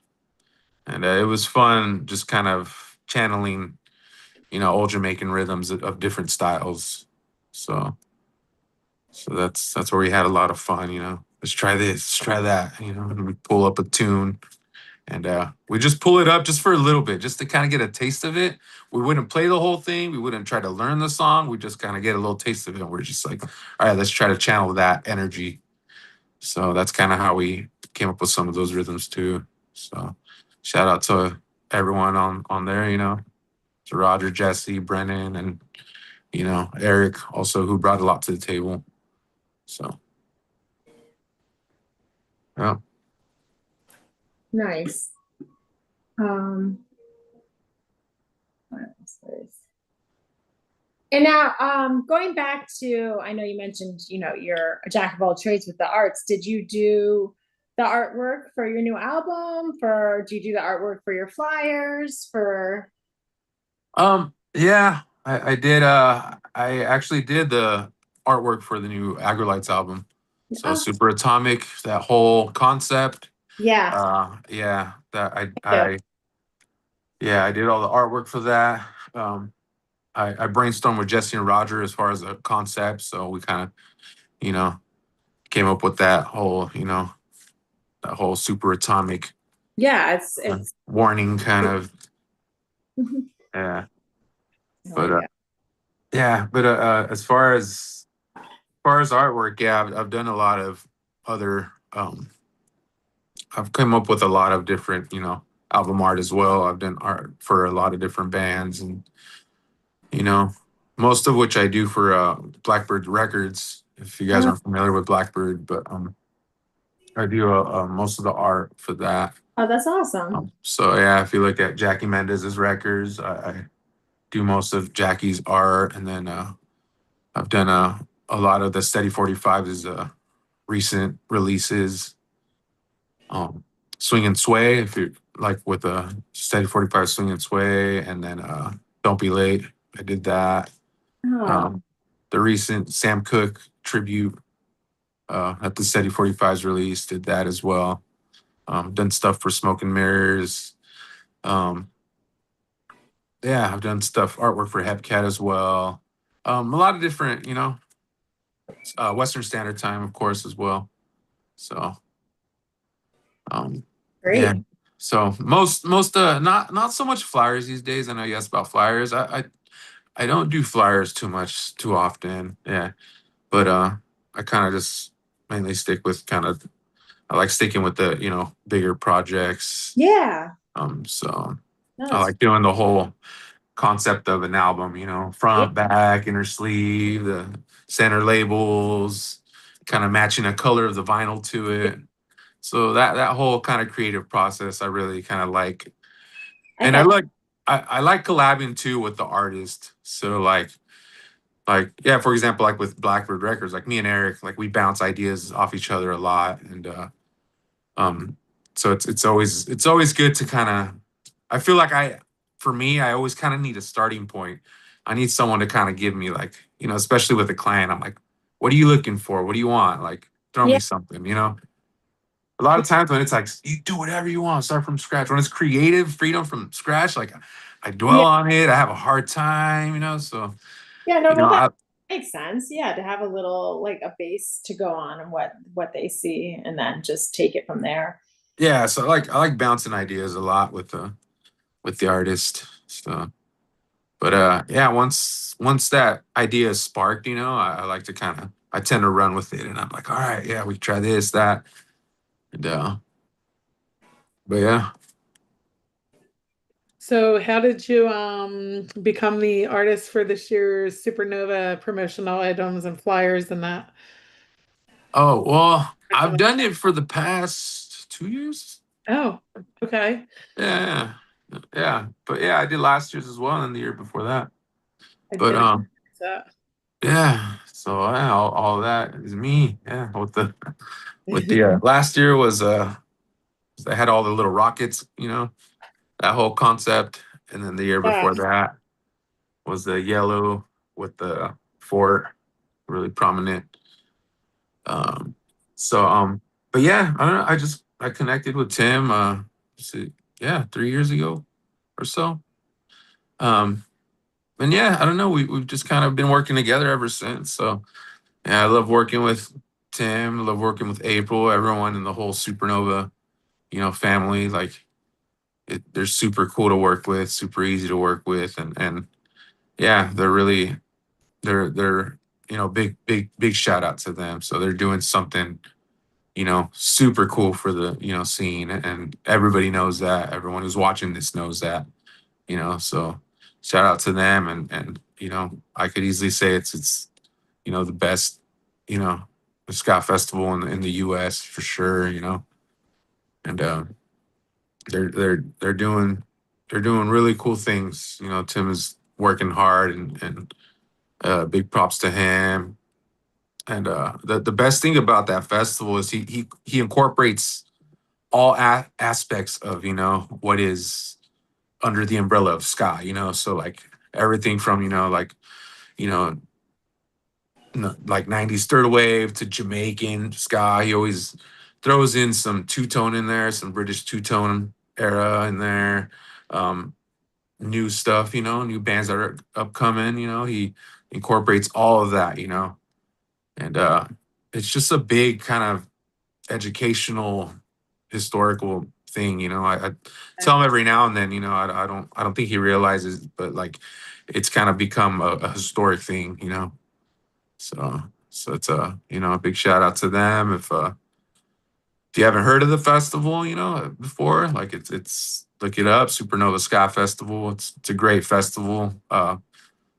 and it was fun just kind of channeling, old Jamaican rhythms of different styles. So that's where we had a lot of fun. Let's try this, let's try that. And we pull up a tune. And we just pull it up just for a little bit, just to kind of get a taste of it. We wouldn't play the whole thing. We wouldn't try to learn the song. We just kind of get a little taste of it. And we're just like, all right, let's try to channel that energy. So that's kind of how we came up with some of those rhythms too. So shout out to everyone on there, to Roger, Jesse, Brennan, and, Eric also, who brought a lot to the table. So, yeah. Nice. And now, going back to, I know you mentioned, you're a jack of all trades with the arts. Did you do the artwork for your new album? Do you do the artwork for your flyers? Yeah, I did. I actually did the artwork for the new Aggrolites album. So Super Atomic, that whole concept. Yeah. Yeah, I did all the artwork for that. I brainstormed with Jesse and Roger as far as the concept, so we kind of, came up with that whole, Super Atomic. Yeah, it's warning kind of. Yeah. But as far as artwork, yeah, I've done a lot of other. I've come up with a lot of different, album art as well. I've done art for a lot of different bands, and most of which I do for Blackbird Records. If you guys aren't familiar with Blackbird, but I do most of the art for that. Oh, that's awesome. So yeah, if you look at Jackie Mendez's records, I do most of Jackie's art, and then I've done a lot of the Steady 45's recent releases. Swing and Sway, if you're like with a Steady 45 Swing and Sway, and then Don't Be Late, I did that. The recent Sam Cooke tribute that the Steady 45's release, did that as well. Done stuff for Smoke and Mirrors. Um, yeah, I've done stuff, artwork for Hepcat as well. A lot of different, Western Standard Time, of course, as well. So, um, yeah. Great. So most not so much flyers these days. I know you asked about flyers. I don't do flyers too often. Yeah, but I kind of just mainly stick with I like sticking with the bigger projects. Yeah. So No, I that's like doing the whole concept of an album, yeah. front, back, inner sleeve, the center labels, kind of matching the color of the vinyl to it. So that whole kind of creative process I really kind of like. I And get I like collabing too with the artist. So yeah, for example, like with Blackbird Records, like me and Eric, like we bounce ideas off each other a lot. And um so it's always good to kind of, I feel like for me, I always kind of need a starting point. I need someone to kind of give me like, especially with a client, I'm like, what are you looking for? What do you want? Like, throw yeah. me something. A lot of times when it's like you do whatever you want, start from scratch. When it's creative freedom from scratch, like I dwell Yeah. on it. I have a hard time. So Yeah, no, you know, well, that I makes sense. Yeah, to have a little like a base to go on and what they see and then just take it from there. yeah. So I like bouncing ideas a lot with the artist. So, but yeah, once that idea is sparked, I like to I tend to run with it, and I'm like, all right, yeah, we can try this, that, and but yeah. So how did you become the artist for this year's Supernova promotional items and flyers and that? Oh well, I've done it for the past 2 years. Oh, okay. Yeah, yeah, yeah. But yeah, I did last year's as well, and the year before that. I But didn't realize yeah. So yeah, all of that is me. Yeah, with that. the last year was I had all the little rockets, that whole concept, and then the year Yeah. before that was the yellow with the fort, really prominent. Um, so but yeah, I don't know. I connected with Tim. See, yeah, 3 years ago or so. Um, and yeah, I don't know. We've just kind of been working together ever since. So yeah, I love working with Tim. I love working with April. Everyone in the whole Supernova, family. Like they're super cool to work with, super easy to work with, and yeah, they're big shout out to them. So they're doing something super cool for the scene, and everybody knows that. Everyone who's watching this knows that. So shout out to them, and I could easily say it's the best ska festival in the U.S. for sure. And they're doing really cool things. Tim is working hard, and big props to him. And the best thing about that festival is he incorporates all aspects of what is under the umbrella of ska. So like everything from you know like 90s third wave to Jamaican ska. He always throws in some two-tone in there, some British two-tone era in there. Um, New stuff, new bands that are upcoming, he incorporates all of that. And it's just a big kind of educational, historical thing. I tell him every now and then, I don't think he realizes, but like it's kind of become a historic thing. So it's a big shout out to them. If you haven't heard of the festival, before, like it's look it up, Supernova Ska Festival. It's a great festival.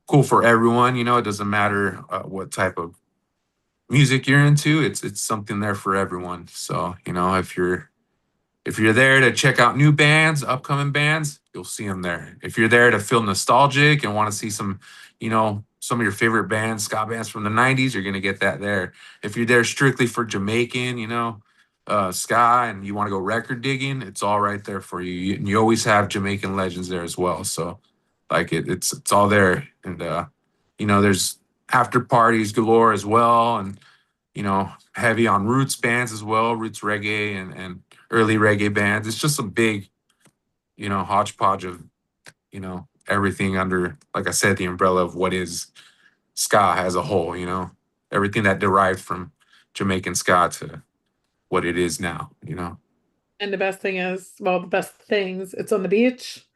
Cool for everyone. It doesn't matter what type of music you're into. It's something there for everyone. So if you're there to check out new bands, upcoming bands, you'll see them there. If you're there to feel nostalgic and want to see some of your favorite bands, ska bands from the 90s, you're going to get that there. If you're there strictly for Jamaican, ska, and you want to go record digging, it's all right there for you. You always have Jamaican legends there as well. So like it's all there. And there's after parties galore as well. And heavy on roots bands as well, roots reggae and early reggae bands. It's just a big, hodgepodge of, everything under, like I said, the umbrella of what is ska as a whole, everything that derived from Jamaican ska to what it is now. And the best thing is, well, the best things, it's on the beach,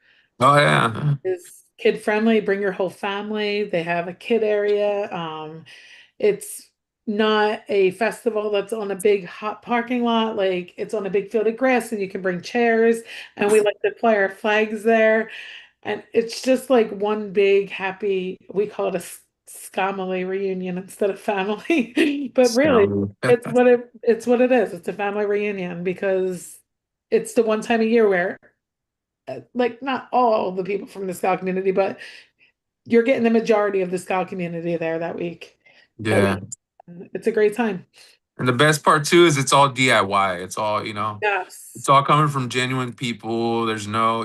Oh yeah. is kid friendly, bring your whole family. They have a kid area. It's not a festival that's on a big hot parking lot, like it's on a big field of grass and you can bring chairs and we like to fly our flags there. And it's just like one big happy, we call it a scamily reunion instead of family. But really, So, it's what it is. It's a family reunion because it's the one time a year where like not all the people from the Scout community, but you're getting the majority of the Scout community there that week. That yeah. week. It's a great time. And the best part too is it's all DIY. It's all, it's Yes. all coming from genuine people. There's no,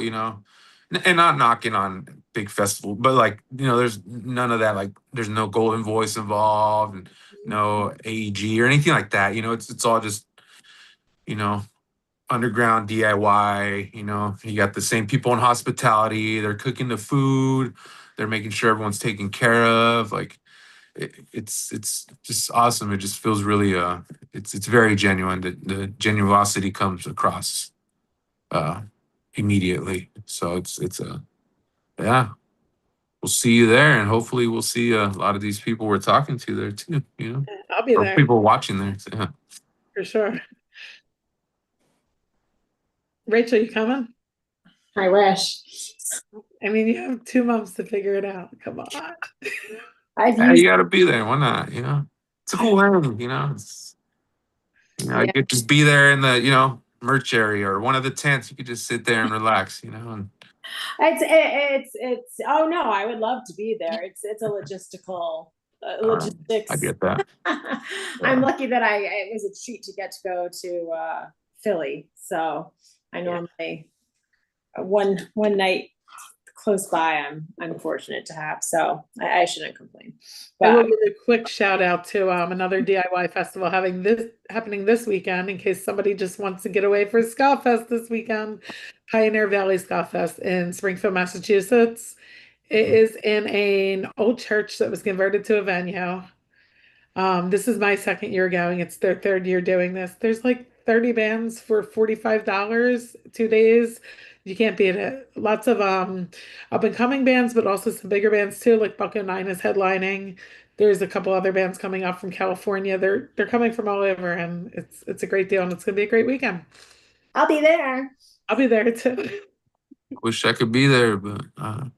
and not knocking on big festival, but like, there's none of that. Like, there's no golden voice involved, and no AEG or anything like that. It's all just, you know, underground DIY. You got the same people in hospitality. They're cooking the food. They're making sure everyone's taken care of. Like, it's just awesome. It just feels really it's very genuine. The genuosity comes across uh immediately. So it's yeah. We'll see you there, and hopefully we'll see a lot of these people we're talking to there too. I'll be Or there people watching there. So, yeah. for sure. Rachel, you coming? I wish. I mean, you have 2 months to figure it out. Come on. I've Yeah, you used, got to be there. Why not? It's a cool hang. You yeah. could just be there in the merch area or one of the tents. You could just sit there and relax. And Oh no, I would love to be there. It's a logistical I logistics. get that. I'm lucky that it was a treat to get to go to Philly. So I normally one night close by I'm fortunate to have. So I shouldn't complain. I will But give a quick shout out to another DIY festival happening this weekend in case somebody just wants to get away for Ska Fest this weekend. Pioneer Valley Ska Fest in Springfield, Massachusetts. It is in an old church that was converted to a venue. This is my second year going. It's their third year doing this. There's like 30 bands for $45, 2 days. You can't beat it. Lots of up and coming bands, but also some bigger bands too, like Bucko Nine is headlining. There's a couple other bands coming up from California. They're coming from all over, and it's a great deal, and it's gonna be a great weekend. I'll be there. I'll be there too. Wish I could be there, but well,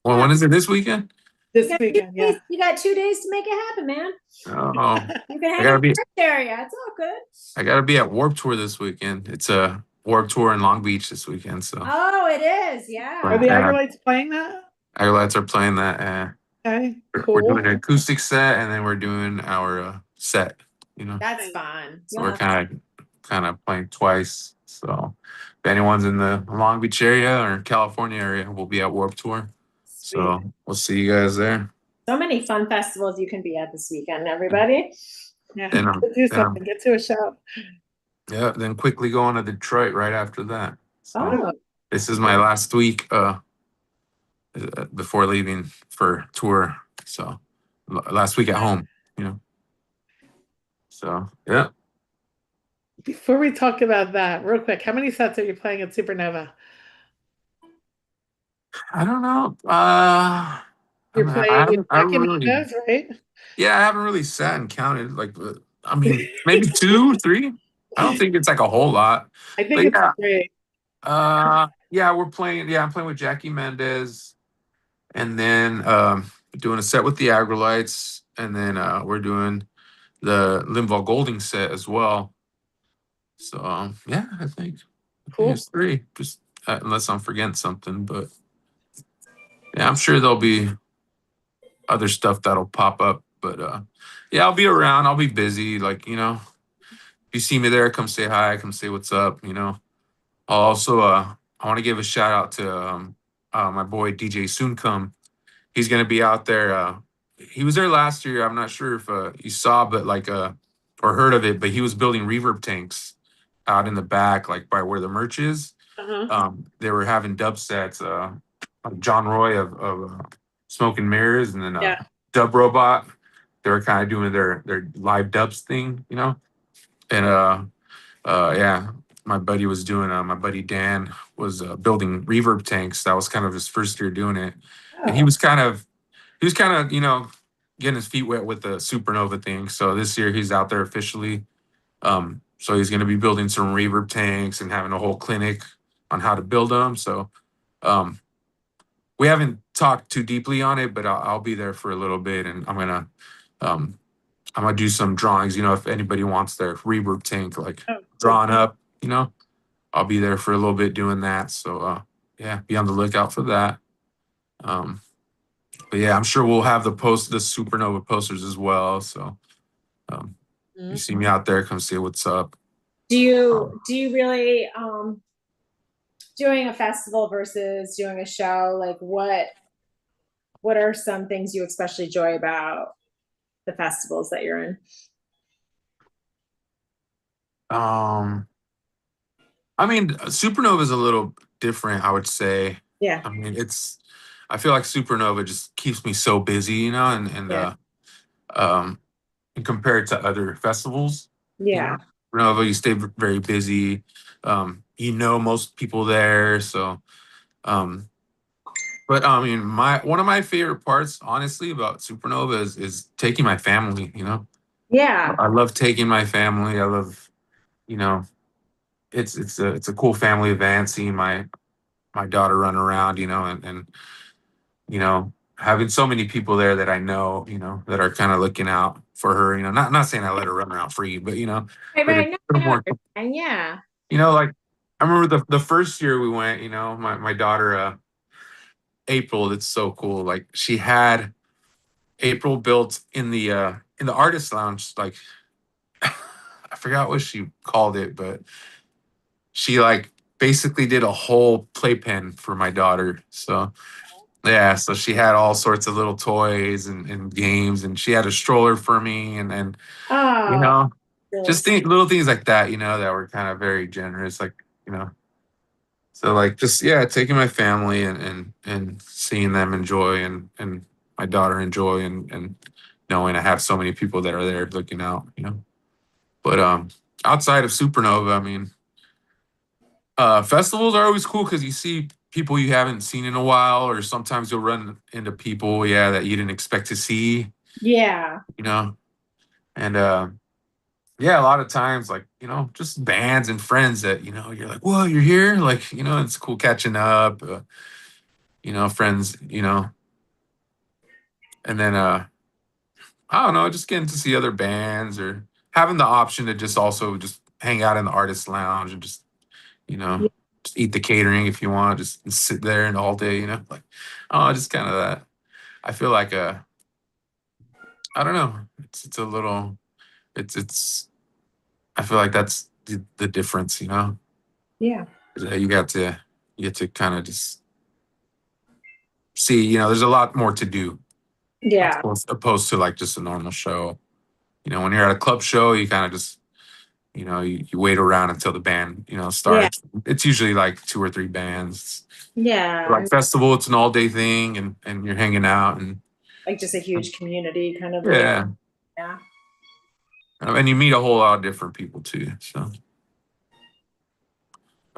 Yeah. when is it this weekend? This weekend, yeah. You got 2 days to make it happen, man. Oh, You can I hang gotta in be. the area. It's all good. I gotta be at Warp Tour this weekend. It's a Warp Tour in Long Beach this weekend. So Oh, it is. Yeah. Are the Yeah. Aggrolites playing that? Aggrolites are playing that. Okay, We're cool. doing an acoustic set, and then we're doing our set. That's fun. So we're kind of playing twice. So if anyone's in the Long Beach area or California area, we'll be at Warp Tour. So we'll see you guys there. So many fun festivals you can be at this weekend, everybody. Yeah, And do something. Get to a show. yeah, then quickly go on to Detroit right after that. So Oh, this is my last week before leaving for tour. So last week at home. So yeah. Before we talk about that, real quick, how many sets are you playing at Supernova? I don't know. You're playing with I Jackie really, Mendez, right? yeah, I haven't really sat and counted. Like, I mean, maybe 2, 3. I don't think it's like a whole lot. I think But it's yeah, great. yeah, we're playing. Yeah, I'm playing with Jackie Mendez, and then doing a set with the Aggrolites, and then we're doing the Linval Golding set as well. So yeah, I think Cool. it's 3. Just unless I'm forgetting something, but yeah, I'm sure there'll be other stuff that'll pop up. But yeah, I'll be around. I'll be busy. Like, if you see me there, come say hi, come say what's up. I'll also I want to give a shout out to my boy DJ Soon. He's gonna be out there. He was there last year. I'm not sure if you saw, but like or heard of it, but he was building reverb tanks out in the back, like by where the merch is. Uh-huh. They were having dub sets, like John Roy of Smoke and Mirrors, and then Yeah. Dub Robot. They were kind of doing their live dubs thing, you know. And yeah, my buddy was doing. My buddy Dan was building reverb tanks. That was kind of his first year doing it, and Oh, he was kind of getting his feet wet with the Supernova thing. So this year he's out there officially. So he's going to be building some reverb tanks and having a whole clinic on how to build them. So um, we haven't talked too deeply on it, but I'll be there for a little bit, and um, I'm gonna do some drawings. You know, if anybody wants their reverb tank like Oh, cool. drawn up, you know, I'll be there for a little bit doing that. So yeah, be on the lookout for that. Um, but yeah, I'm sure we'll have the Supernova posters as well. So um, you see me out there, come see what's up. do you really doing a festival versus doing a show, like what are some things you especially enjoy about the festivals that you're in? Um, I mean, Supernova is a little different, I would say. Yeah, I mean, I feel like Supernova just keeps me so busy, you know, yeah, um, and compared to other festivals, you know, yeah, Supernova, you stay very busy. You know, most people there. So, um, but I mean, one of my favorite parts, honestly, about Supernova is taking my family, you know, yeah. I love taking my family. I love, you know, it's a cool family event, seeing my daughter run around, you know, and you know, having so many people there that I know, you know, that are kind of looking out for her, you know, not saying I let her run around free, but you know, Right, but right. it's No, a I little know what more, you're saying. Yeah. you know, like I remember the first year we went, you know, my daughter April, it's so cool. Like she had April built in the artist lounge, like I forgot what she called it, but she like basically did a whole playpen for my daughter. So yeah, so she had all sorts of little toys and games, and she had a stroller for me, and you Oh, know, really just sweet. little things like that, you know, that were kind of very generous, like you know. So like just yeah, taking my family and seeing them enjoy and my daughter enjoy and knowing I have so many people that are there looking out, you know. But outside of Supernova, I mean, festivals are always cool because you see people you haven't seen in a while, or sometimes you'll run into people, yeah, that you didn't expect to see, Yeah, you know. And yeah, a lot of times, like, you know, just bands and friends that, you know, you're like, whoa, you're here. Like, you know, it's cool catching up, you know, friends, you know. And then I don't know, just getting to see other bands or having the option to just also just hang out in the artist lounge and just, you know, yeah, just eat the catering if you want, just sit there and all day, you know, like, oh, just kind of that. I feel like I don't know, it's a little, it's. I feel like that's the difference, you know. yeah, Is that you get to kind of just see, you know, there's a lot more to do yeah, opposed to like just a normal show. You know, when you're at a club show, you kind of just, you know, you wait around until the band, you know, yeah, starts. It's usually like two or three bands. yeah. Like festival, it's an all day thing, and you're hanging out and Like just a huge community kind of thing. yeah, Yeah. and you meet a whole lot of different people too. So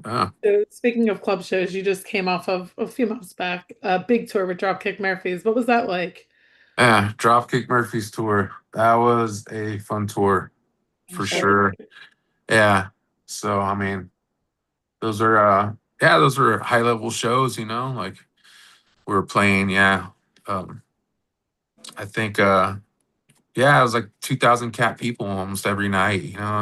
So speaking of club shows, you just came off of a few months back, a big tour with Dropkick Murphys. What was that like? yeah, Dropkick Murphys tour. That was a fun tour I'm for sure. sure. Yeah. So I mean, those are those were high level shows, you know, like we were playing, yeah. Um I think yeah, it was like 2,000 cat people almost every night, you know,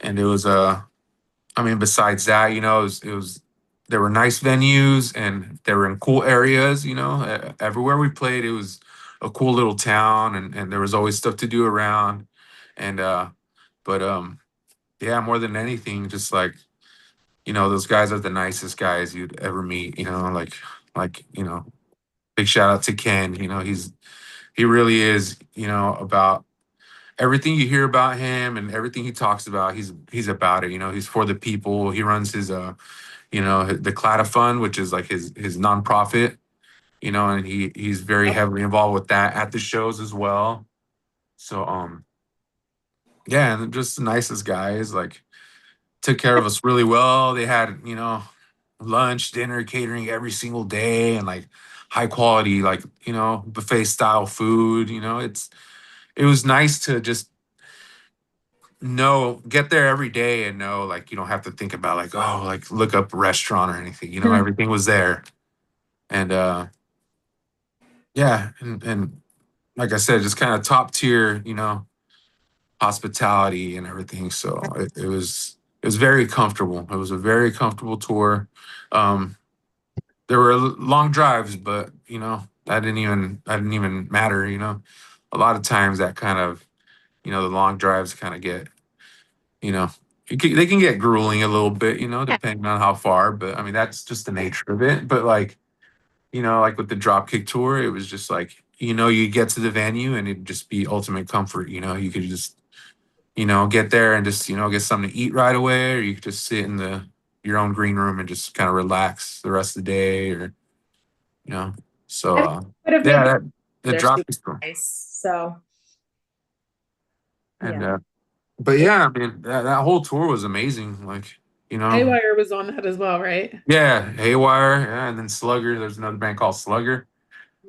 and it was I mean besides that, you know, it was there were nice venues and they were in cool areas, you know. Everywhere we played it was a cool little town and there was always stuff to do around and but yeah, more than anything just like you know, those guys are the nicest guys you'd ever meet, you know, like, you know, big shout out to Ken, you know, he really is, you know, about everything you hear about him and everything he talks about, he's about it. You know, he's for the people. He runs his the Clatta Fund, which is like his nonprofit. You know, and he's very heavily involved with that at the shows as well. So yeah, and just the nicest guys. Like took care of us really well. They had, lunch, dinner, catering every single day and like high quality, like, buffet style food. It was nice to just get there every day and know like you don't have to think about like, oh, like look up a restaurant or anything. Everything was there. And yeah, and like I said, just kind of top tier, hospitality and everything. So it was very comfortable. It was a very comfortable tour. Um, there were long drives, but that didn't even matter. A lot of times that kind of the long drives kind of get they can get grueling a little bit, depending on how far. But I mean that's just the nature of it. But like like with the Dropkick tour, it was just like you get to the venue and it'd just be ultimate comfort. You could just get there and just, get something to eat right away, or you could just sit in your own green room and just kind of relax the rest of the day, or, you know. So, Would have yeah, made the their drop soup is cool. nice. So And, yeah. but yeah, I mean, that whole tour was amazing. Like, Haywire was on that as well, right? yeah, Haywire, yeah, and then Slugger. There's another band called Slugger,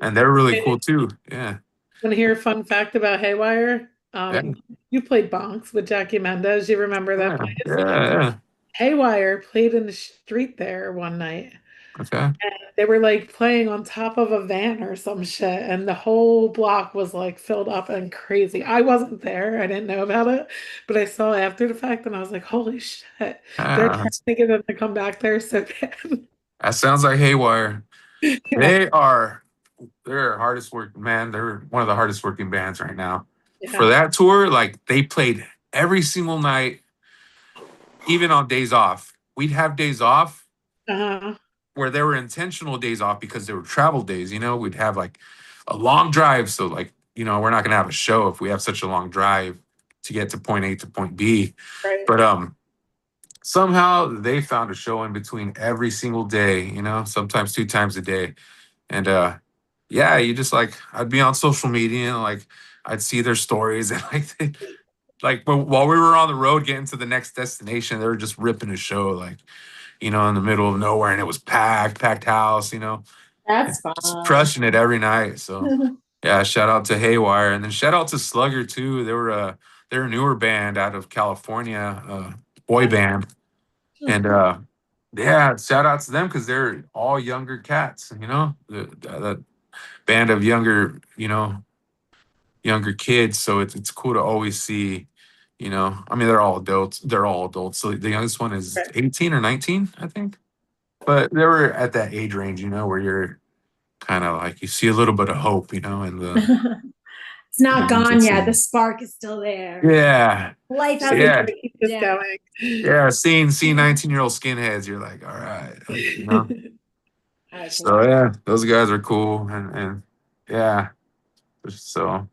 and they're really cool too. Yeah. Want to hear a fun fact about Haywire? Yeah. You played Bonks with Jackie Mendez. You remember that Yeah. place? Yeah. Haywire played in the street there one night. Okay. And they were like playing on top of a van or some shit, and the whole block was like filled up and crazy. I wasn't there, I didn't know about it, but I saw after the fact and I was like, holy shit, they're trying to get them to come back there so bad. That sounds like Haywire. Yeah. They're hardest work, man. They're one of the hardest working bands right now. For Yeah. that tour, like they played every single night, even on days off. We'd have days off Uh-huh. where there were intentional days off because they were travel days. We'd have like a long drive. So like, we're not gonna have a show if we have such a long drive to get to point A to point B. Right. But somehow they found a show in between every single day, sometimes 2 times a day. And yeah, you just like I'd be on social media and like I'd see their stories and but while we were on the road getting to the next destination, they were just ripping a show like, in the middle of nowhere, and it was packed house, That's just fun. crushing it every night. So yeah, shout out to Haywire, and then shout out to Slugger too. They're a newer band out of California, boy band. And yeah, shout out to them because they're all younger cats, that band of younger kids. So it's cool to always see, I mean, they're all adults. They're all adults. So the youngest one is 18 or 19, I think. But they were at that age range, where you're kind of like you see a little bit of hope, in the It's not gone yet. The spark is still there. yeah. Life So, hasn't yeah. Keep this going. Yeah, seeing 19-year-old skinheads, you're like, all right, So yeah, those guys are cool, and yeah, so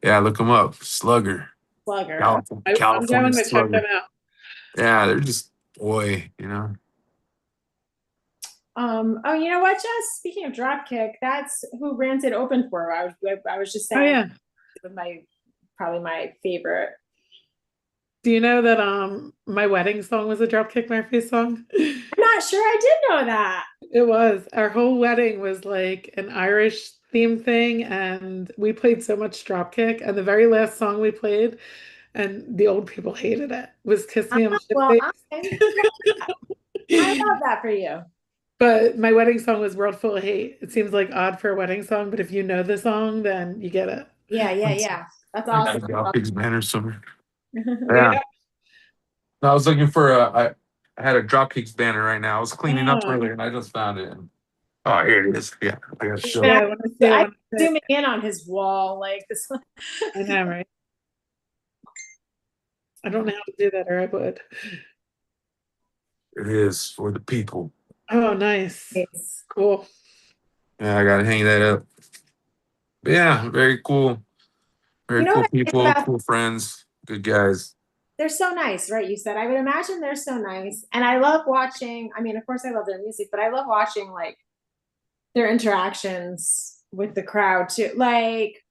yeah, look them up, Slugger, Slugger. I'm California going to check them Slugger. out. Yeah, they're just boy. Oh, you know what, Jess? Speaking of Dropkick, that's who Rancid opened for. I was just saying, Oh yeah. Probably my favorite. Do you know that my wedding song was a Dropkick Murphys song? I'm not sure I did know that. It was. Our whole wedding was like an Irish theme thing, and we played so much Dropkick. And the very last song we played, and the old people hated it, was "Kiss Me on the Shit Well, Face." I love that for you. But my wedding song was "World Full of Hate." It seems like odd for a wedding song, but if you know the song, then you get it. Yeah. That's awesome. Dropkick's banner somewhere. Yeah. Yeah. I was looking for I had a Dropkick's banner right now. I was cleaning up earlier and I just found it. Oh, here it is. Yeah, I got to show. Yeah, I'm zooming in on his wall like this one. I know, right? I don't know how to do that, or I would. It is for the people. Oh, nice. Cool. Yeah, I gotta hang that up. But yeah, very cool. Very You know cool what I think people, about, cool friends, good guys. they're so nice, right? You said, I would imagine they're so nice. And I love watching, I mean, of course I love their music, but I love watching like their interactions with the crowd too. Like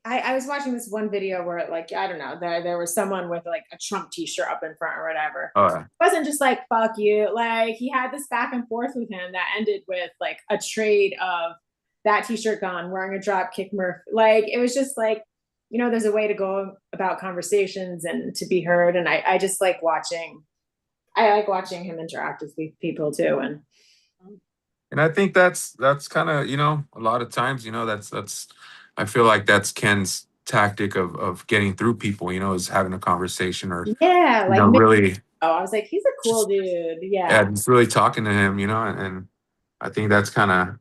I was watching this one video where like, I don't know, there was someone with like a Trump t-shirt up in front or whatever. Oh, It wasn't just like fuck you. Like he had this back and forth with him that ended with like a trade of that t-shirt gone, wearing a drop kick Murph. Like it was just like, you know, there's a way to go about conversations and to be heard. And I just like watching, I like watching him interact with people too. and I think that's kind of, you know, a lot of times, you know, that's I feel like that's Ken's tactic of getting through people, you know, is having a conversation or, Yeah, you like know, really, oh, I was like, he's a cool dude. yeah, Yeah. just really talking to him, you know, and I think that's kind of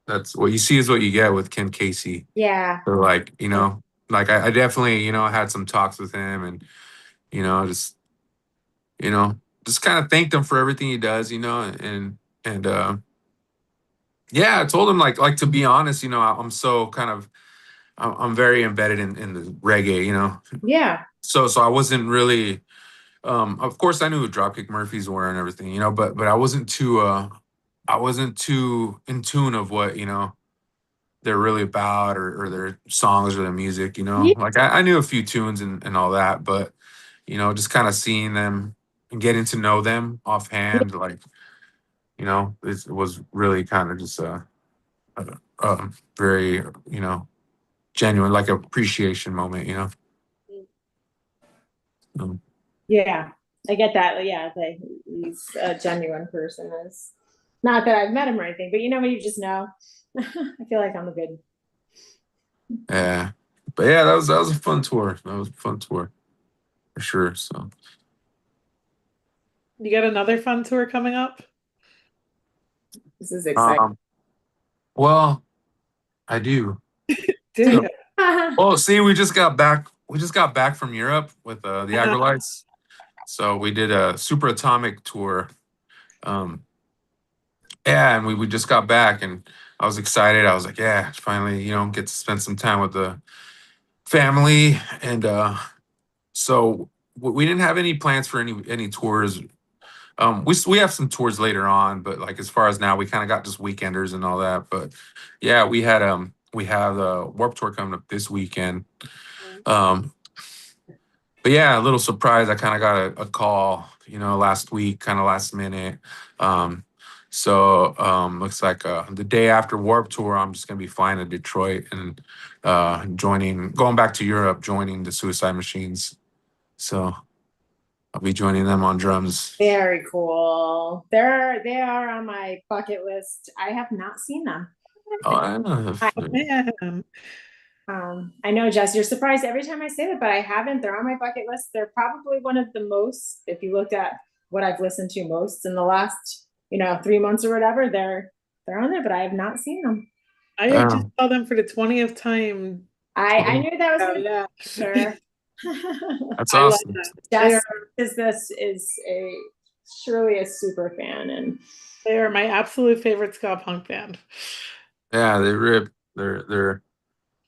that's what you see is what you get with Ken Casey. Yeah. So like, you know, like I definitely, you know, had some talks with him and, you know, you know, just kind of thanked him for everything he does, you know, and yeah, I told him like to be honest, you know, I'm so kind of I'm very embedded in the reggae, you know. Yeah. So I wasn't really of course I knew who Dropkick Murphys were and everything, you know, but I wasn't too in tune of what, you know, they're really about or their songs or their music, you know. Yeah. Like I knew a few tunes and all that, but you know, just kind of seeing them and getting to know them offhand, like, you know, it was really kind of just very, you know, genuine, like appreciation moment, you know. Um, Yeah, I get that. Yeah, that he's a genuine person. Is not that I've met him or anything, but you know, when you just know. I feel like I'm a good. yeah, but yeah, that was a fun tour. That was a fun tour for sure. So You got another fun tour coming up? This is exciting. um, well, I do. Do So, you? well, see, we just got back. We just got back from Europe with the Aggrolites. So we did a super atomic tour. Um, yeah, and we just got back, and I was excited. I was like, yeah, finally, you know, get to spend some time with the family, and so we didn't have any plans for any tours. We have some tours later on, but like as far as now, we kind of got just weekenders and all that. But yeah, we have the Warp Tour coming up this weekend. Um, but yeah, a little surprise. I kind of got a call, you know, last week, kind of last minute. Um, looks like the day after Warp Tour, I'm just gonna be flying to Detroit and going back to Europe, joining the Suicide Machines. So I'll be joining them on drums. Very cool. They are on my bucket list. I have not seen them. Oh, I know. Man. I know, Jess, you're surprised every time I say that, but I haven't. They're on my bucket list. They're probably one of the most, if you looked at what I've listened to most in the last, 3 months or whatever, they're on there, but I have not seen them. I just saw them for the 20th time. I knew that was Oh, gonna yeah. be sure. That's I love awesome. them. Jess is surely a super fan, and They are my absolute favorite ska punk band. Yeah, they rip. They're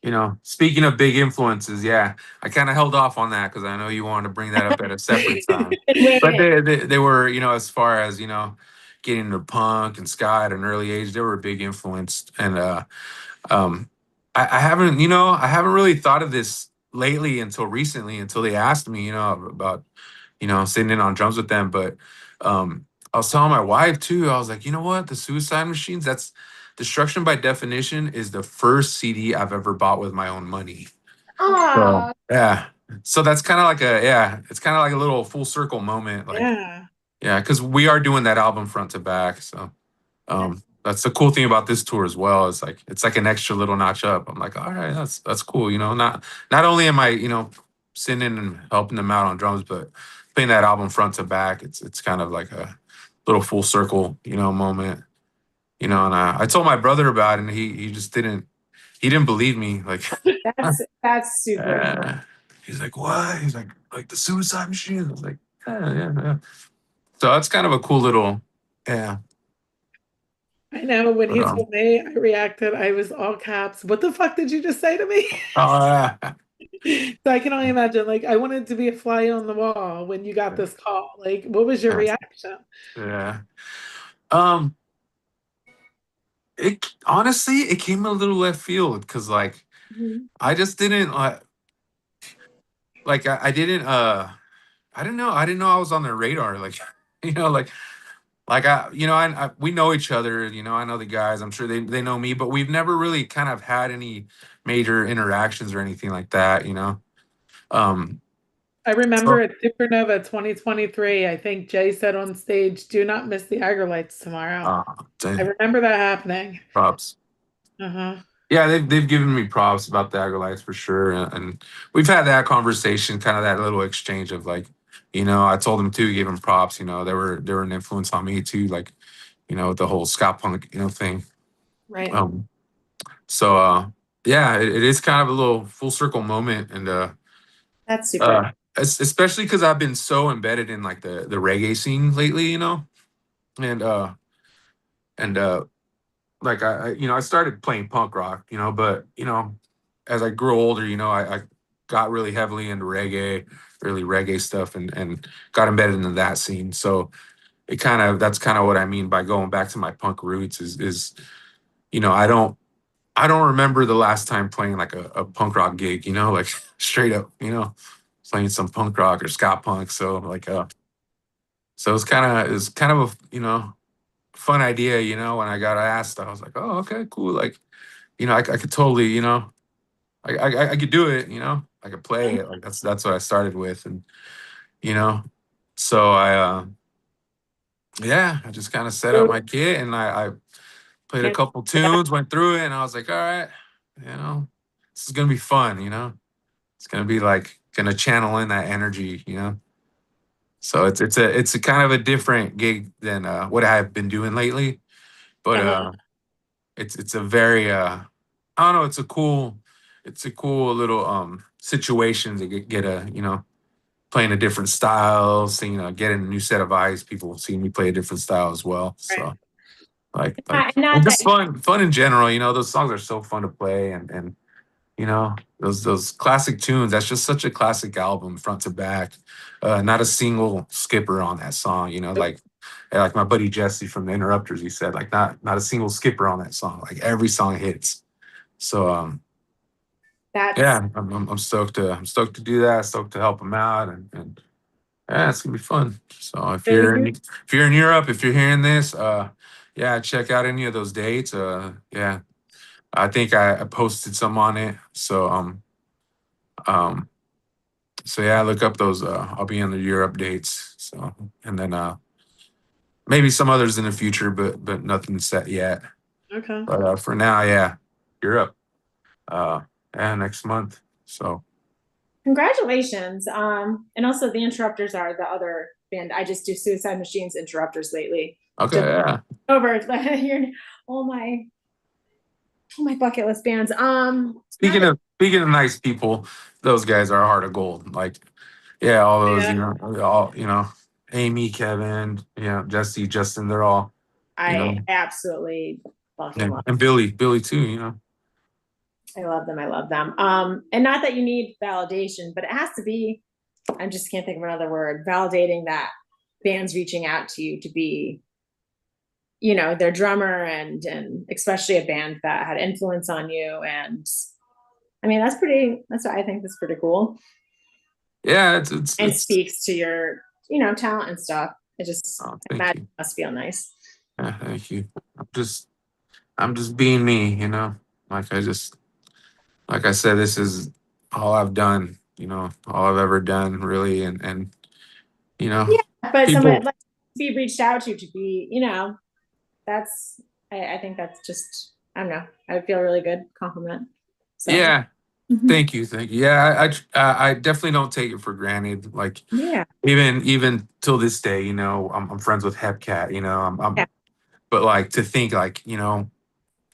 you know, speaking of big influences, yeah, I kind of held off on that because I know you wanted to bring that up at a separate time. But they were, you know, as far as, you know, getting into punk and ska at an early age, they were a big influence. And um I haven't, you know, I haven't really thought of this lately until recently, until they asked me, you know, about, you know, sitting in on drums with them. But I was telling my wife too, I was like, you know what, the Suicide Machines, that's Destruction by Definition is the first CD I've ever bought with my own money. So oh, yeah. So that's kind of like it's kind of like a little full circle moment. Like, Yeah. yeah, because we are doing that album front to back. So that's the cool thing about this tour as well. It's like an extra little notch up. I'm like, all right, that's cool. You know, not only am I, you know, sitting in and helping them out on drums, but playing that album front to back. It's kind of like a little full circle, you know, moment. You know, and I told my brother about it, and he just didn't believe me. Like, that's super. he's like, what? He's like the Suicide Machine. I was like, yeah. So that's kind of a cool little, yeah. I know when But, he told me, I reacted. I was all caps. What the fuck did you just say to me? oh, yeah. So I can only imagine, like, I wanted to be a fly on the wall when you got this call. Like, what was your Yeah. reaction? Yeah. Um, it honestly, it came a little left field because like Mhm. I just didn't I didn't I didn't know I was on their radar. Like, you know, like I we know each other, you know, I know the guys, I'm sure they know me, but we've never really kind of had any major interactions or anything like that, you know. Um I remember so at Supernova 2023, I think Jay said on stage, "Do not miss the Aggrolites tomorrow." uh I dang, remember that happening. props. Uh-huh. Yeah, they've given me props about the Aggrolites for sure, and we've had that conversation, kind of that little exchange of like, you know, I told them too, gave them props. You know, they were an influence on me too, like, you know, with the whole ska punk, you know, thing. Right. Um, so yeah, it is kind of a little full circle moment, and That's super. especially because I've been so embedded in like the reggae scene lately, you know, and and like you know, I started playing punk rock, you know, but you know, as I grew older, you know, I got really heavily into reggae, really reggae stuff, and got embedded into that scene. So it kind of that's kind of what I mean by going back to my punk roots is you know, I don't remember the last time playing like a punk rock gig, you know, like straight up, you know, playing some punk rock or ska punk. So like so it's kind of a you know fun idea, you know. When I got asked, I was like, oh, okay, cool. Like, you know, I could totally, you know, I could do it, you know, I could play it. Like that's what I started with, and you know, so yeah, I just kind of set up my kit and I played a Can't- couple tunes, went through it, and I was like, all right, you know, this is gonna be fun, you know, it's gonna be like gonna channel in that energy, you know. So it's a kind of a different gig than what I've been doing lately, but Yeah. it's a very I don't know, it's a cool little situation to get a, you know, playing a different style, seeing getting a new set of eyes, people seeing me play a different style as well. Right. So Not and that just fun in general, you know, those songs are so fun to play and you know, those classic tunes, that's just such a classic album front to back. Not a single skipper on that song, you know, like my buddy Jesse from the Interrupters, he said, like not a single skipper on that song. Like every song hits. So that's yeah, I'm stoked to do that, stoked to help him out and yeah, it's gonna be fun. So if you're in Europe, if you're hearing this, yeah, check out any of those dates. Yeah. I think I posted some on it. Um so yeah, look up those I'll be in the Europe dates. So and then maybe some others in the future, but nothing set yet. Okay. But for now, yeah, Europe. Yeah, next month. So congratulations. And also the Interrupters are the other band. I just do Suicide Machines Interrupters lately. okay, Just yeah. over you're all my bucket list bands. Not that Speaking of nice people, those guys are a heart of gold. Like, yeah, all those, Yeah. all Amy, Kevin, Jesse, Justin, they're all, you I know, absolutely fucking yeah, love. and Billy too, you know. I love them. I love them. And not that you need validation, but it has to be. I just can't think of another word. Validating that bands reaching out to you to be, their drummer and especially a band that had influence on you. And I mean, that's what I think that's pretty cool Yeah, and it's speaks to your, talent and stuff. It just, oh, I thank imagine you. it must feel nice. Yeah, thank you. I'm just I'm just being me, you know. Like like I said, this is all I've done, you know, all I've ever done really and you know, Yeah. But someone people like to be reached out to be, that's, I think that's just, I don't know. I would feel a really good compliment. So, yeah, mhm. thank you. Yeah, I definitely don't take it for granted. Like Yeah. even till this day, you know, I'm friends with Hepcat. You know, Yeah. but like to think like you know,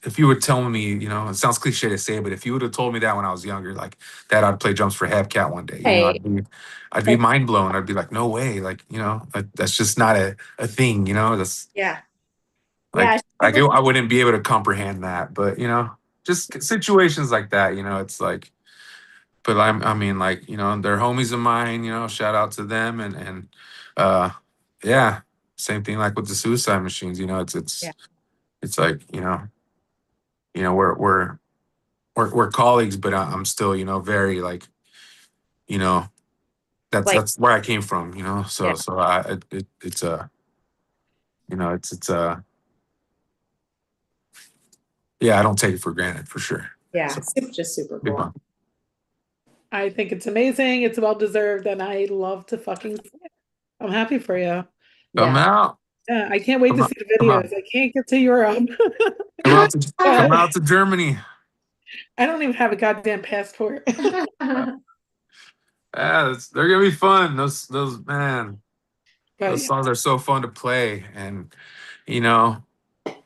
if you were telling me, you know, it sounds cliche to say, but if you would have told me that when I was younger, like that I'd play drums for Hepcat one day, you know, Hey, I'd be like, mind blown. I'd be like, no way, like you know, that's just not a thing, you know. That's yeah. Yeah. I wouldn't be able to comprehend that, but you know, just situations like that, you know, it's like but I mean, like, you know, they're homies of mine, you know, shout out to them. And uh yeah, same thing like with the Suicide Machines, you know, Yeah. it's like, you know, we're colleagues, but I'm still, you know, very like, you know, Like, that's where I came from, you know. yeah. So it's you know, it's yeah, I don't take it for granted for sure. Yeah, So just super be cool. fun. I think it's amazing. It's well deserved, and I love to fucking see it. I'm happy for you. Come Yeah. out, Yeah, I can't wait come to out, see the come out, videos. I can't get to Europe. come But out to Germany. I don't even have a goddamn passport. Yeah, they're gonna be fun. Those man, But those yeah, songs are so fun to play. And you know,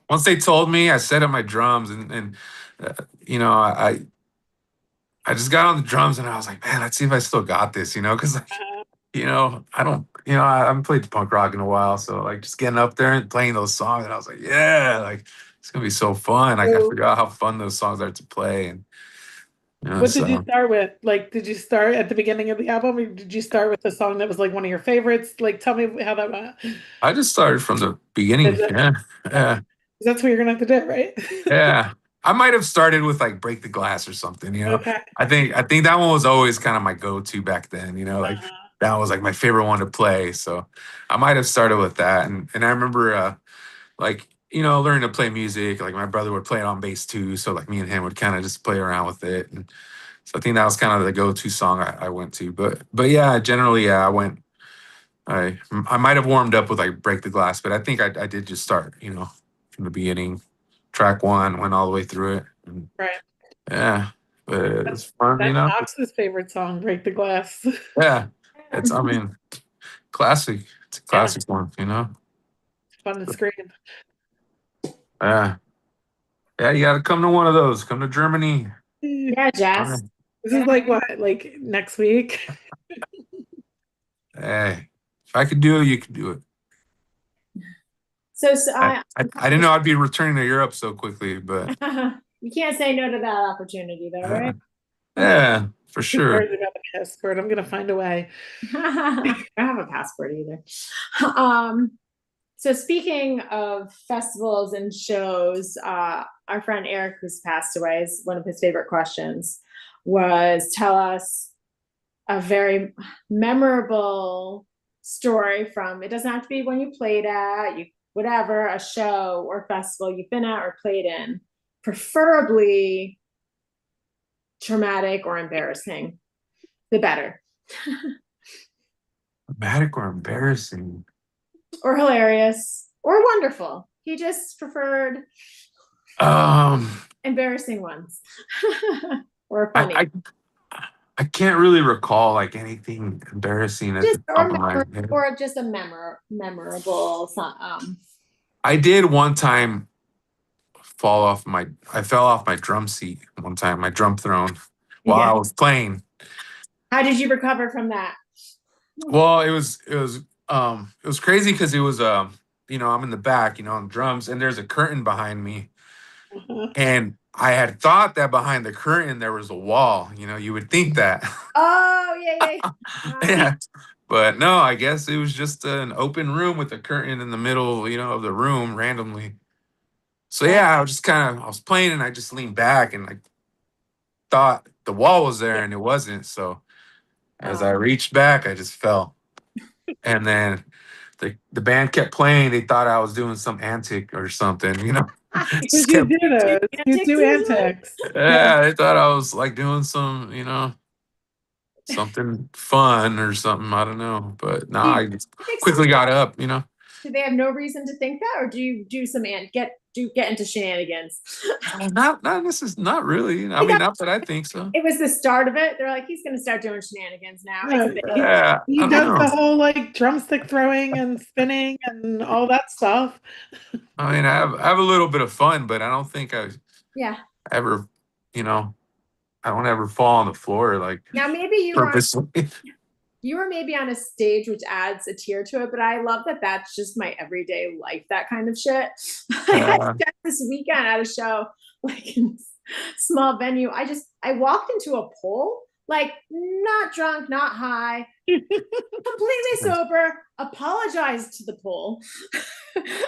once they told me, I set up my drums, and you know, I just got on the drums, and I was like, man, let's see if I still got this, you know, because like, you know, I don't, you know, I haven't played punk rock in a while, so like just getting up there and playing those songs, and I was like, yeah, like it's gonna be so fun. Like I so forgot how fun those songs are to play, and you know, what did you so start with? Like, did you start at the beginning of the album, or did you start with a song that was like one of your favorites? Like, tell me how that went. I just started from the Is beginning. it, Yeah, yeah. that's what you're gonna have to do, right? Yeah. I might have started with like Break the Glass or something, you know. Okay. I think that one was always kind of my go-to back then, you know, like Uh, that was like my favorite one to play. So I might have started with that. And I remember like, you know, learning to play music. Like my brother would play it on bass too. So like me and him would kind of just play around with it. And so I think that was kind of the go-to song I went to. But yeah, generally, yeah, I might have warmed up with like Break the Glass, but I think I did just start, you know, from the beginning. Track one, went all the way through it. And right. yeah, but it's fun, you That's know. Ox's favorite song, "Break the Glass." Yeah, I mean, classic. It's a Yeah, classic one, you know. fun to scream. Yeah, yeah. You got to come to one of those. Come to Germany. Yeah, Jess. Fun. This is like what, like next week? Hey, if I could do it, you could do it. So I didn't know I'd be returning to Europe so quickly, but you can't say no to that opportunity, though, right? yeah, for Who sure. cares about the passport? I'm gonna find a way. I don't have a passport either. Um, so speaking of festivals and shows, our friend Eric, who's passed away, is one of his favorite questions was tell us a very memorable story from, it doesn't have to be when you played at, you whatever, a show or festival you've been at or played in, preferably traumatic or embarrassing, the better. Dramatic or embarrassing? Or hilarious or wonderful. He just preferred Um, embarrassing ones or I, funny. I I can't really recall like anything embarrassing at Just the top of my head. or just a memorable I did one time I fell off my drum seat one time, my drum throne while yeah. I was playing. How did you recover from that? Well, it was crazy because it was you know, I'm in the back, you know, on drums, and there's a curtain behind me. Uh-huh. And I had thought that behind the curtain there was a wall, you know, you would think that. Oh yeah. Yeah. But no, I guess it was just an open room with a curtain in the middle, you know, of the room randomly. So yeah, I was playing and I just leaned back and I thought the wall was there and it wasn't. So as I reached back, I just fell. And then the band kept playing. They thought I was doing some antic or something, you know. Because Just you kept, do those. You Antics do usually? antics. yeah, they thought I was like doing some, you know, something fun or something. I don't know. But no, I just quickly got up, you know. Do they have no reason to think that, or do you do some get into shenanigans? This is not really. I mean, not that I think so. It was the start of it. They're like, he's going to start doing shenanigans now. Yeah, It's a thing. Yeah, he I don't does know. the whole like drumstick throwing and spinning and all that stuff. I mean, I have a little bit of fun, but I don't think I Yeah. ever, you know, I don't ever fall on the floor like Now maybe purposely. you were maybe on a stage, which adds a tier to it, but I love that that's just my everyday life, that kind of shit. I spent this weekend at a show, like in a small venue. I walked into a pole, like not drunk, not high, completely sober, apologized to the pool,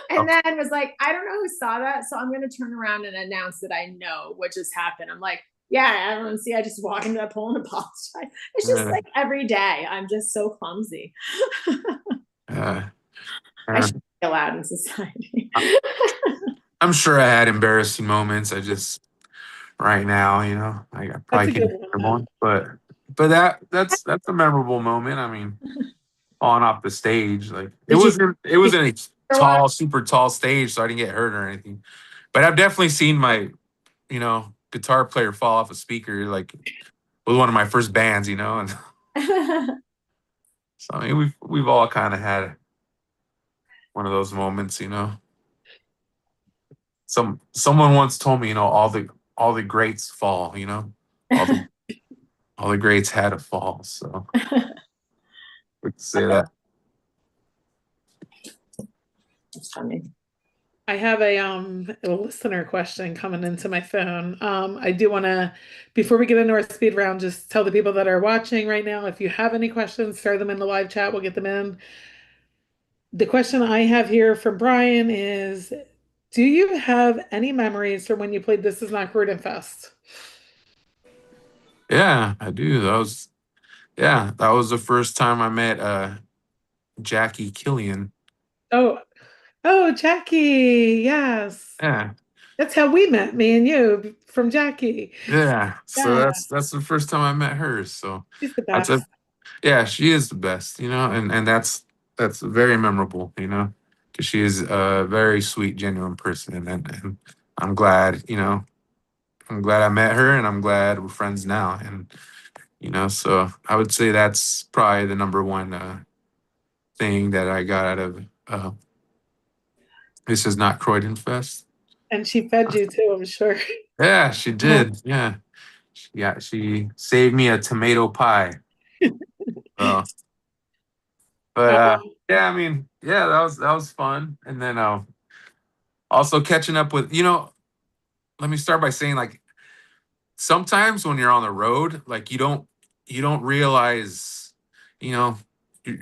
and then was like, I don't know who saw that, so I'm going to turn around and announce that I know what just happened. I'm like, yeah, everyone see, I just walk into that pool and apologize. It's just like every day. I'm just so clumsy. Uh, I should be allowed in society. I'm sure I had embarrassing moments. I just right now, I That's probably a good can't one, remember though. one, but that's a memorable moment. I mean, falling off the stage, like it Did you wasn't a or what? super tall stage, so I didn't get hurt or anything. But I've definitely seen my, guitar player fall off a speaker, like with one of my first bands, and so I mean we've all kind of had one of those moments. Someone once told me, all the greats fall, all the all the greats had to fall. So we can say that. That's funny. I have a listener question coming into my phone. I do want to, before we get into our speed round, just tell the people that are watching right now, if you have any questions, throw them in the live chat. We'll get them in. The question I have here from Brian is, do you have any memories from when you played This Is Not Gruden Fest? Yeah, I do. That was the first time I met Jackie Killian. Oh, oh, Jackie. Yes. Yeah. That's how we met, me and you, from Jackie. Yeah. So Yeah, that's the first time I met her. So she's the that's best. a yeah, she is the best, and that's very memorable, because she is a very sweet, genuine person, and I'm glad, I'm glad I met her, and I'm glad we're friends now, and so I would say that's probably the number one thing that I got out of This Is Not Croydon Fest. And she fed you too, I'm sure. Yeah, she did. Yeah, she saved me a tomato pie. So, but Um, yeah, I mean, yeah, that was fun, and then also catching up with let me start by saying, like, sometimes when you're on the road, like you don't realize, you know, you,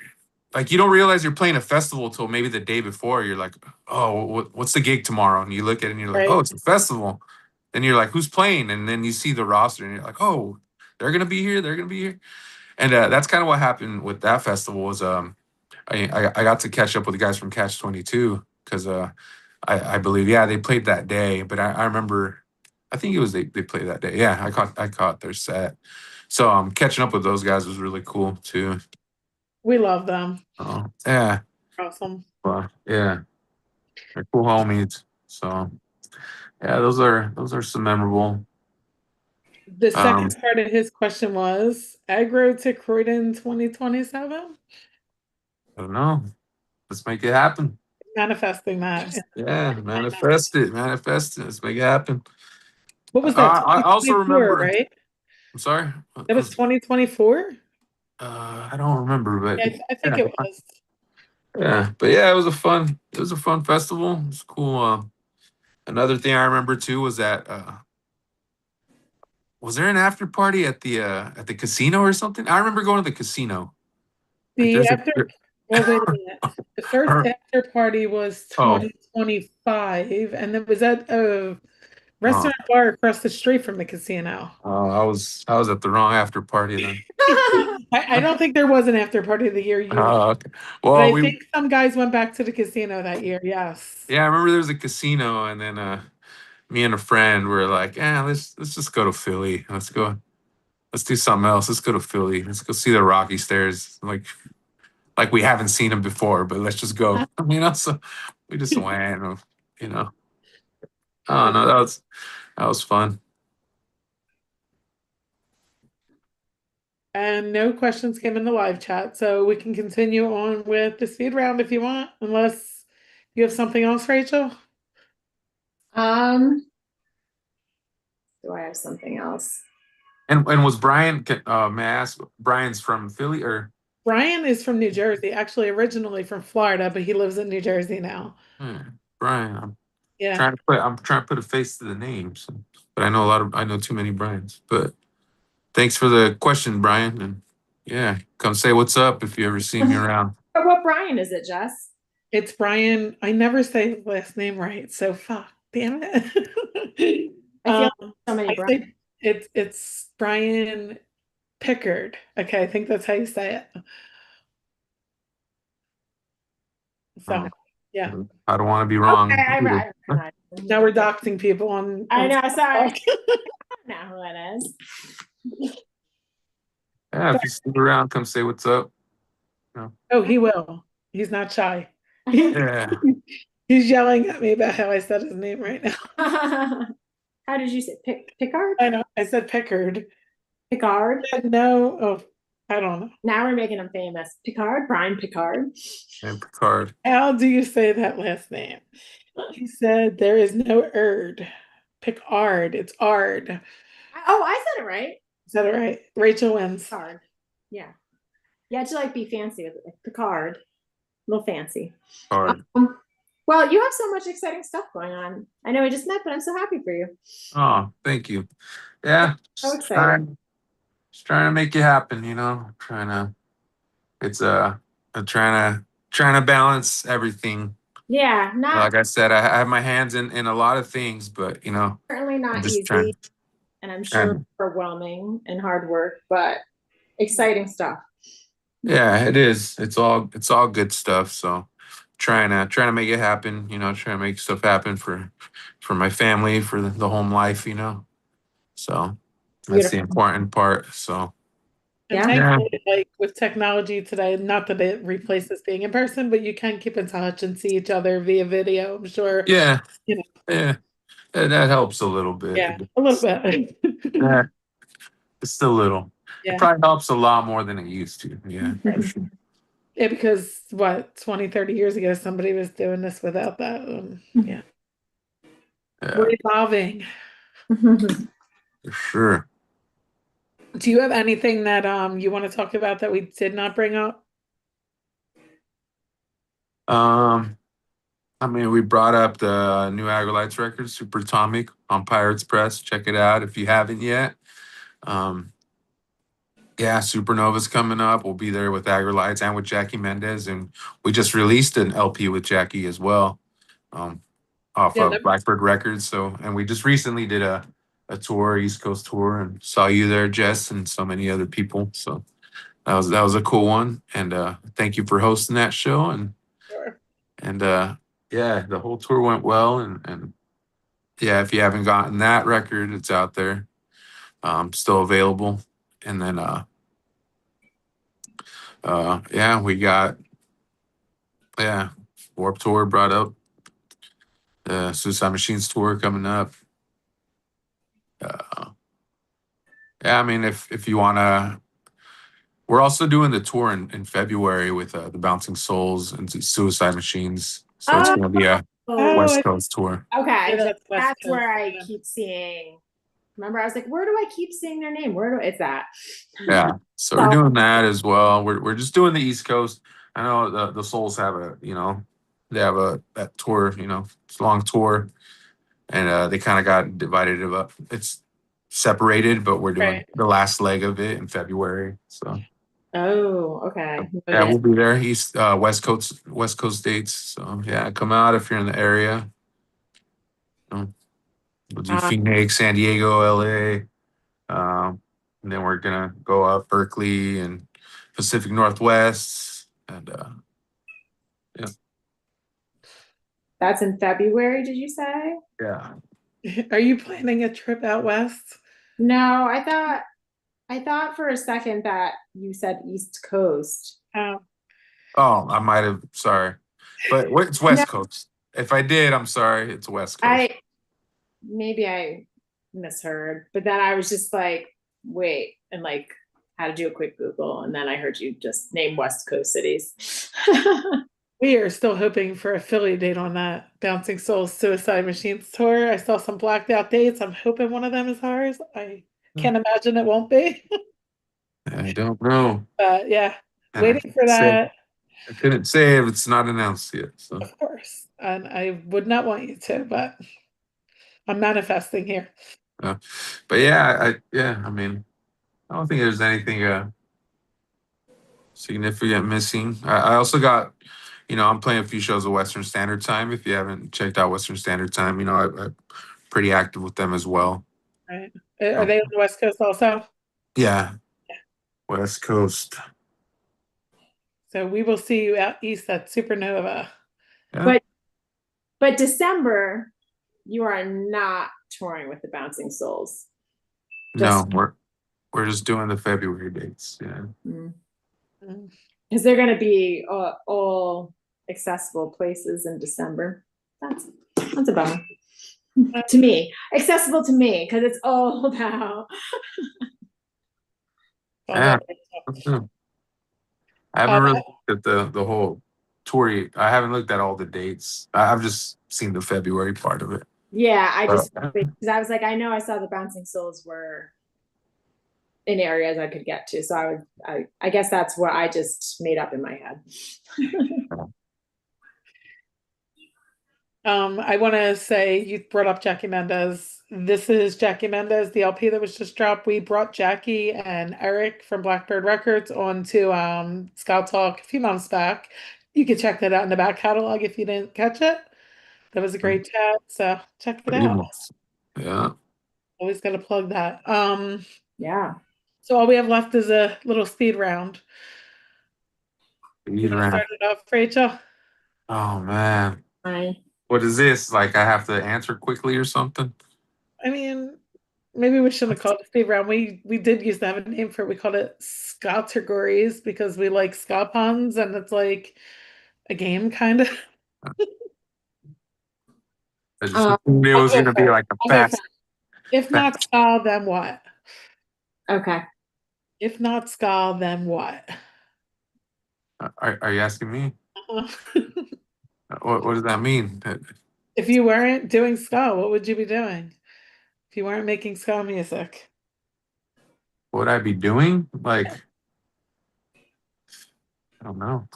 like you don't realize you're playing a festival till maybe the day before. You're like, oh, what's the gig tomorrow? And you look at it and you're like, right. oh, it's a festival. Then you're like, who's playing? And then you see the roster and you're like, oh, they're gonna be here. They're gonna be here. And that's kind of what happened with that festival. Was I got to catch up with the guys from Catch 22 because I believe, yeah, they played that day, but I remember, I think it was they played that day. Yeah, I caught their set. So catching up with those guys was really cool too. We love them. Yeah, Awesome. well, yeah, they're cool homies. So yeah, those are some memorable. The Um, second part of his question was aggro to Croydon 2027? I don't know. Let's make it happen. Manifesting that. Yeah, manifest it, manifest it. Let's make it happen. What was that? I also 2024, remember. right? I'm sorry. That was 2024? I don't remember, but Yeah, I think yeah, it was. yeah, but yeah, it was a fun festival. It was cool. Another thing I remember too was that was there an after party at the casino or something? I remember going to the casino. Like The there's a after, well, wait a minute. The first after party was oh 2025, and then was at a oh restaurant bar across the street from the casino. oh I was at the wrong after party then. I don't think there was an after party the year you went, Okay. but Well, I think some guys went back to the casino that year. Yes. yeah, I remember there was a casino, and then me and a friend were like, yeah, let's just go to Philly. Let's do something else. Let's go to Philly. Let's go see the Rocky Stairs. Like we haven't seen them before, but let's just go. So we just went. You know, oh no, that was fun. And no questions came in the live chat, so we can continue on with the speed round if you want, unless you have something else, Rachel. Um, do I have something else? And was Brian? May I ask? Brian's from Philly, or Brian is from New Jersey, actually originally from Florida, but he lives in New Jersey now. Brian? I'm Yeah. trying to put a face to the names, but I know too many Brians. But thanks for the question, Brian. And yeah, come say what's up if you ever see me around. What Brian is it, Jess? It's Brian. I never say his last name right, so fuck. Damn it. I feel like so many I Brian. say it's Brian Pickard. Okay, I think that's how you say it. So yeah. I don't want to be wrong. Okay, either. Now we're doxing people on I know, Ska sorry. Talk. I don't know who it is. Yeah, if you see me around, come say what's up. Oh, he will. He's not shy. He's, Yeah. he's yelling at me about how I said his name right now. How did you say Picard? I know. I said Pickard. Picard? No. Oh, I don't know. Now we're making him famous. Picard? Brian Picard? And Picard. How do you say that last name? He said there is no erd. Picard. It's ard. Oh, I said it right. Is that right? Rachel wins. Picard. Yeah. You had to like be fancy with it. Like Picard. A little fancy. Picard. Well, you have so much exciting stuff going on. I know we just met, but I'm so happy for you. Oh, thank you. Yeah. So excited. Just trying to make it happen, it's I'm trying to balance everything. Yeah, not Like I said, I have my hands in a lot of things, but certainly I'm not just easy, trying. and I'm sure And overwhelming and hard work, but exciting stuff. yeah, it is. It's all good stuff. So trying to make it happen, trying to make stuff happen for my family, for the home life. So that's the Beautiful. important part. So And Yeah. thankfully, like with technology today, not that it replaces being in person, but you can keep in touch and see each other via video. I'm sure. yeah, You know. yeah, that helps a little bit. Yeah, a little bit. Yeah, just a little. It Yeah. probably helps a lot more than it used to. Yeah, for sure. Yeah, because what, 20, 30 years ago, somebody was doing this without that. Yeah. Yeah, We're evolving. for sure. Do you have anything that you want to talk about that we did not bring up? I mean, we brought up the new Aggrolites record, Super Atomic, on Pirates Press. Check it out if you haven't yet. Yeah, Supernova's coming up. We'll be there with Aggrolites and with Jackie Mendez, and we just released an LP with Jackie as well, off Yeah, of Blackbird Records. So, and we just recently did a tour, East Coast tour, and saw you there, Jess, and so many other people. So that was a cool one. And thank you for hosting that show. And Sure. and yeah, the whole tour went well. And yeah, if you haven't gotten that record, it's out there, still available. And then yeah, we got Warped Tour brought up, the Suicide Machines tour coming up. Yeah, I mean, if you wanna, we're also doing the tour in February with the Bouncing Souls and Suicide Machines. So it's gonna be a Oh, West Coast tour. Okay, Yeah, that's West that's where Coast, I yeah. keep seeing. Remember, I was like, where do I keep seeing their name? It's that? Yeah, so we're doing that as well. We're just doing the East Coast. I know the Souls have they have that tour. It's a long tour, and they kind of got divided up. It's separated, but we're doing Right. the last leg of it in February. So Oh, okay. yeah, we'll be there. West Coast dates. So yeah, come out if you're in the area. We'll do Phoenix, San Diego, LA. And then we're gonna go up Berkeley and Pacific Northwest, and yeah, That's in February, did you say? yeah. Are you planning a trip out west? No, I thought for a second that you said East Coast. Oh, I might have. Sorry, but it's West Coast. If I did, I'm sorry. It's West Coast. Maybe I misheard, but then I was just like, wait, and like had to do a quick Google, and then I heard you just name West Coast cities. we are still hoping for a Philly date on that Bouncing Souls Suicide Machines tour. I saw some blacked out dates. I'm hoping one of them is ours. I can't imagine it won't be. I don't know. But yeah, And waiting for that. I couldn't say if it's not announced yet. So Of course. And I would not want you to, but I'm manifesting here. but yeah, I mean, I don't think there's anything significant missing. I also got, I'm playing a few shows of Western Standard Time. If you haven't checked out Western Standard Time, I'm pretty active with them as well. Right. Are Um, they on the West Coast also? yeah, West Coast. So we will see you out east at Supernova. Yeah. But December, you are not touring with the Bouncing Souls. No, we're just doing the February dates. Yeah. Because they're going to be all accessible places in December. That's a bummer. To me, accessible to me, because it's all about. Yeah. I haven't really looked at the whole tour. I haven't looked at all the dates. I've just seen the February part of it. Yeah, because I was like, I know I saw the Bouncing Souls were in areas I could get to, so I guess that's what I just made up in my head. I want to say you brought up Jackie Mendez. This is Jackie Mendez, the LP that was just dropped. We brought Jackie and Eric from Blackbird Records onto Ska Talk a few months back. You can check that out in the back catalog if you didn't catch it. That was a great chat, so check it out. Yeah. Always got to plug that. Yeah. So all we have left is a little speed round. You want to start it off, Rachel? Oh man. Hi. What is this? Like I have to answer quickly or something? I mean, maybe we shouldn't have called it speed round. We did used to have a name for it. We called it ska categories because we like ska puns and it's like a game kind of. I just knew it was gonna be like a fast. If not ska, then what? Okay. If not ska, then what? Are you asking me? What does that mean? If you weren't doing ska, what would you be doing? If you weren't making ska music? What would I be doing? Like, I don't know.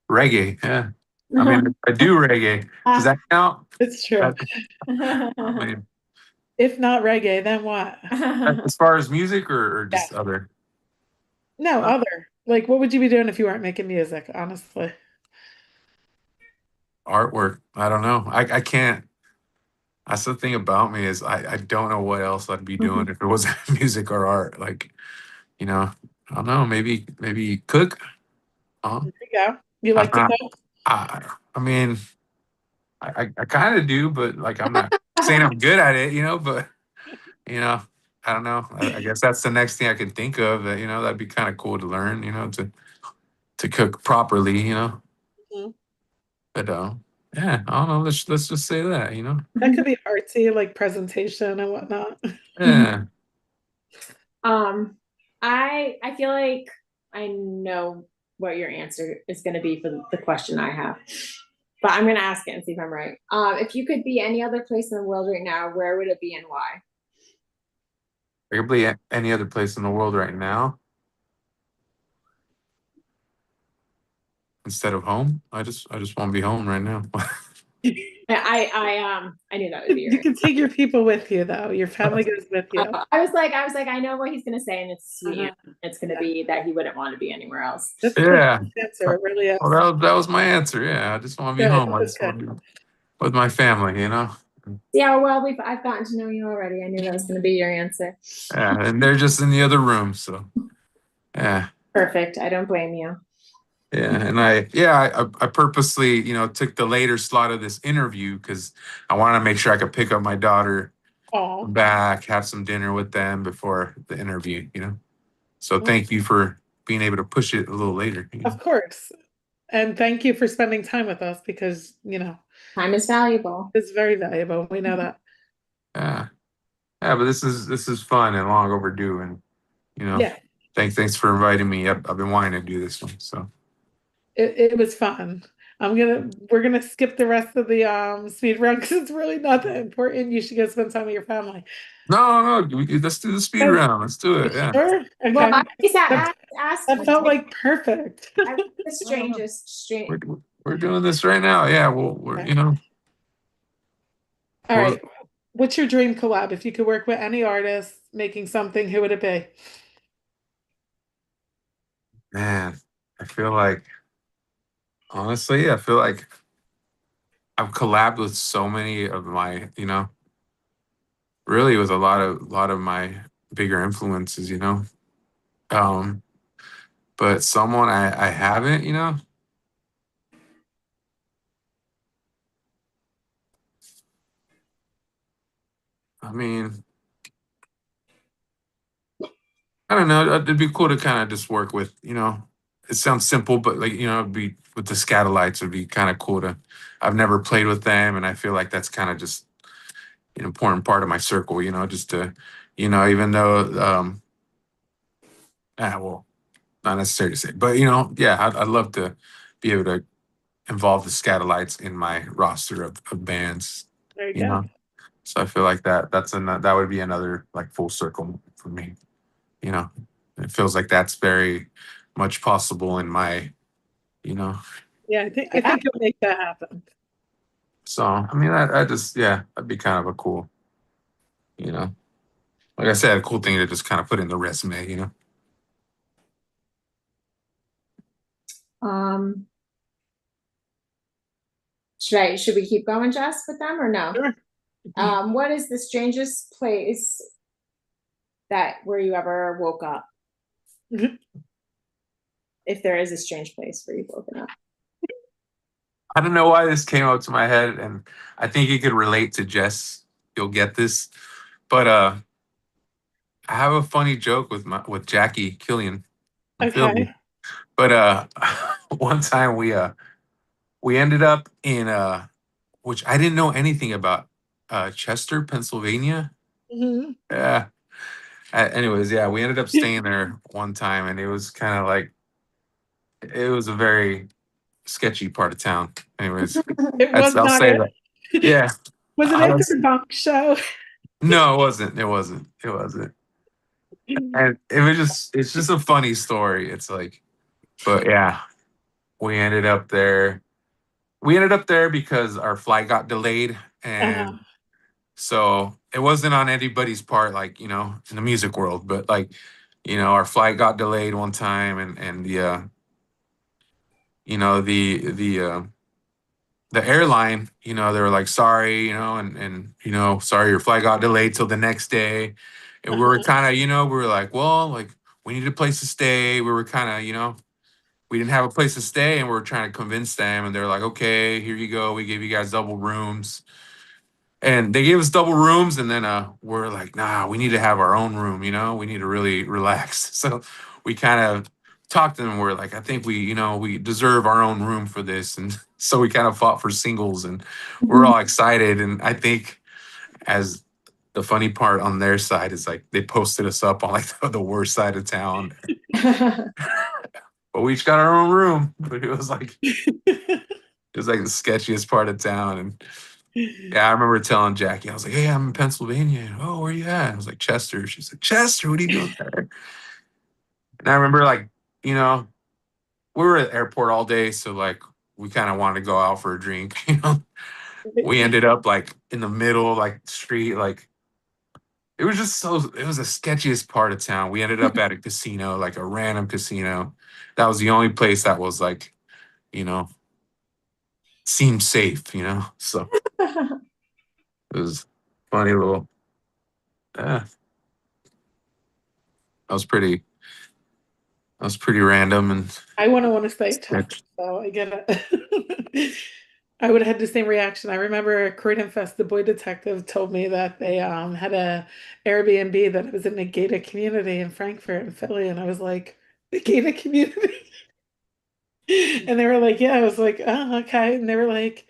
Reggae, yeah. I mean, I do reggae. Does that count? It's true. I mean, if not reggae, then what? as far as music or just other? No, other. Like, what would you be doing if you weren't making music, honestly? Artwork. I don't know. I can't. That's the thing about me is I don't know what else I'd be doing if it wasn't music or art. Like, I don't know. Maybe cook. There you go. You like to cook? I mean, I kind of do, but like I'm not saying I'm good at it, but I don't know. I guess that's the next thing I can think of that, that'd be kind of cool to learn, to cook properly, But yeah, I don't know. Let's just say that, That could be artsy, like presentation and whatnot. Yeah. I feel like I know what your answer is going to be for the question I have, but I'm going to ask it and see if I'm right. If you could be any other place in the world right now, where would it be and why? I could be any other place in the world right now instead of home. I just want to be home right now. I knew that would be You can take your people with you though. Your family goes with you. I was like, I know what he's gonna say, and it's sweet. It's gonna be that he wouldn't want to be anywhere else. That's yeah. Answer, it really is. Well, that was my answer. Yeah, I just want to be home. I just want to be with my family. Yeah, well, I've gotten to know you already. I knew that was gonna be your answer. Yeah, and they're just in the other room, so yeah. Perfect. I don't blame you. Yeah, and I purposely, took the later slot of this interview because I wanted to make sure I could pick up my daughter back, have some dinner with them before the interview, So thank you for being able to push it a little later. Of course. And thank you for spending time with us because, time is valuable. It's very valuable. We know that. Yeah. Yeah, but this is fun and long overdue. And, thanks for inviting me. I've been wanting to do this one, so. It was fun. We're gonna skip the rest of the speed run because it's really not that important. You should go spend time with your family. No, let's do the speed round. Let's do it. Yeah. Sure? Okay. Well, that felt like perfect. The strangest. We're doing this right now. Yeah. Well, All right. What's your dream collab? If you could work with any artist, making something, who would it be? Man, I feel like honestly, I feel like I've collabed with so many of my, really with a lot of my bigger influences, Um, but someone I haven't, I mean, I don't know. It'd be cool to kind of just work with, it sounds simple, but like, it'd be with the Scatolites would be kind of cool to, I've never played with them. And I feel like that's kind of just an important part of my circle, just to, even though, well, not necessary to say, but, yeah, I'd love to be able to involve the Scatolites in my roster of bands, There you you go. know? So I feel like that would be another like full circle for me. You know, it feels like that's very much possible in my, you know. Yeah, I think you'll make that happen. So I mean, I just that'd be kind of a cool, you know, like I said, a cool thing to just kind of put in the resume. Um, should we keep going, Jess, with them or no? Sure. What is the strangest place where you ever woke up? If there is a strange place where you've woken up. I don't know why this came up to my head, and I think you could relate to Jess. You'll get this, but I have a funny joke with Jackie Killian from Philly. Okay. But one time we ended up in which I didn't know anything about, Chester, Pennsylvania. Mhm. Yeah. Anyways, yeah, we ended up staying there one time, and it was kind of like it was a very sketchy part of town. Anyways, It was I'll not say it. that. Yeah, Was it I after was. the bunk show? No, it wasn't. It wasn't. It wasn't. And it's just a funny story. It's like, but yeah, we ended up there. We ended up there because our flight got delayed, Uh, and so it wasn't on anybody's part, like, in the music world, but like, our flight got delayed one time, and you know, the airline, they were like, sorry, and sorry, your flight got delayed till the next day. And we were kind of, we were like, well, like, we need a place to stay. We were kind of, we didn't have a place to stay, and we were trying to convince them, and they're like, okay, here you go. We gave you guys double rooms. And they gave us double rooms, and then we're like, nah, we need to have our own room, we need to really relax. So we kind of talked to them, and we're like, I think we deserve our own room for this. And so we kind of fought for singles, and we're all excited. And I think as the funny part on their side is like they posted us up on like the worst side of town. But we each got our own room. But it was like the sketchiest part of town. And yeah, I remember telling Jackie, I was like, hey, I'm in Pennsylvania. Oh, where you at? I was like, Chester. She's like, Chester, what are you doing there? And I remember, like, you know, we were at the airport all day. So, like, we kind of wanted to go out for a drink. We ended up, like, in the middle, like, street. Like, it was it was the sketchiest part of town. We ended up at a casino, like a random casino. That was the only place that was, like, you know, seemed safe. So it was funny little, that was pretty. That was pretty random and I want to stay tough, sketch. so I get it. I would have had the same reaction. I remember at Creedence Fest, the boy detective told me that they had a Airbnb that was in a gated community in Frankfurt and Philly, and I was like, the gated community? And they were like, yeah. I was like, oh, okay. And they were like,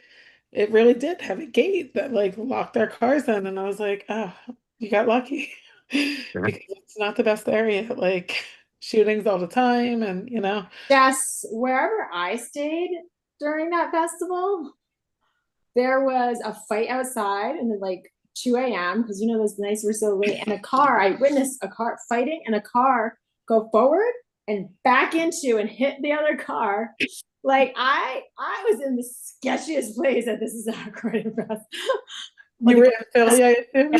it really did have a gate that like locked our cars in, and I was like, oh, you got lucky. Yeah. Because it's not the best area, like shootings all the time, and Jess, wherever I stayed during that festival, there was a fight outside and then like 2 a.m. because those nights were so late. And I witnessed a car fighting and a car go forward and back into and hit the other car. Like I was in the sketchiest place that this is a great best. you were in Philly, I assume.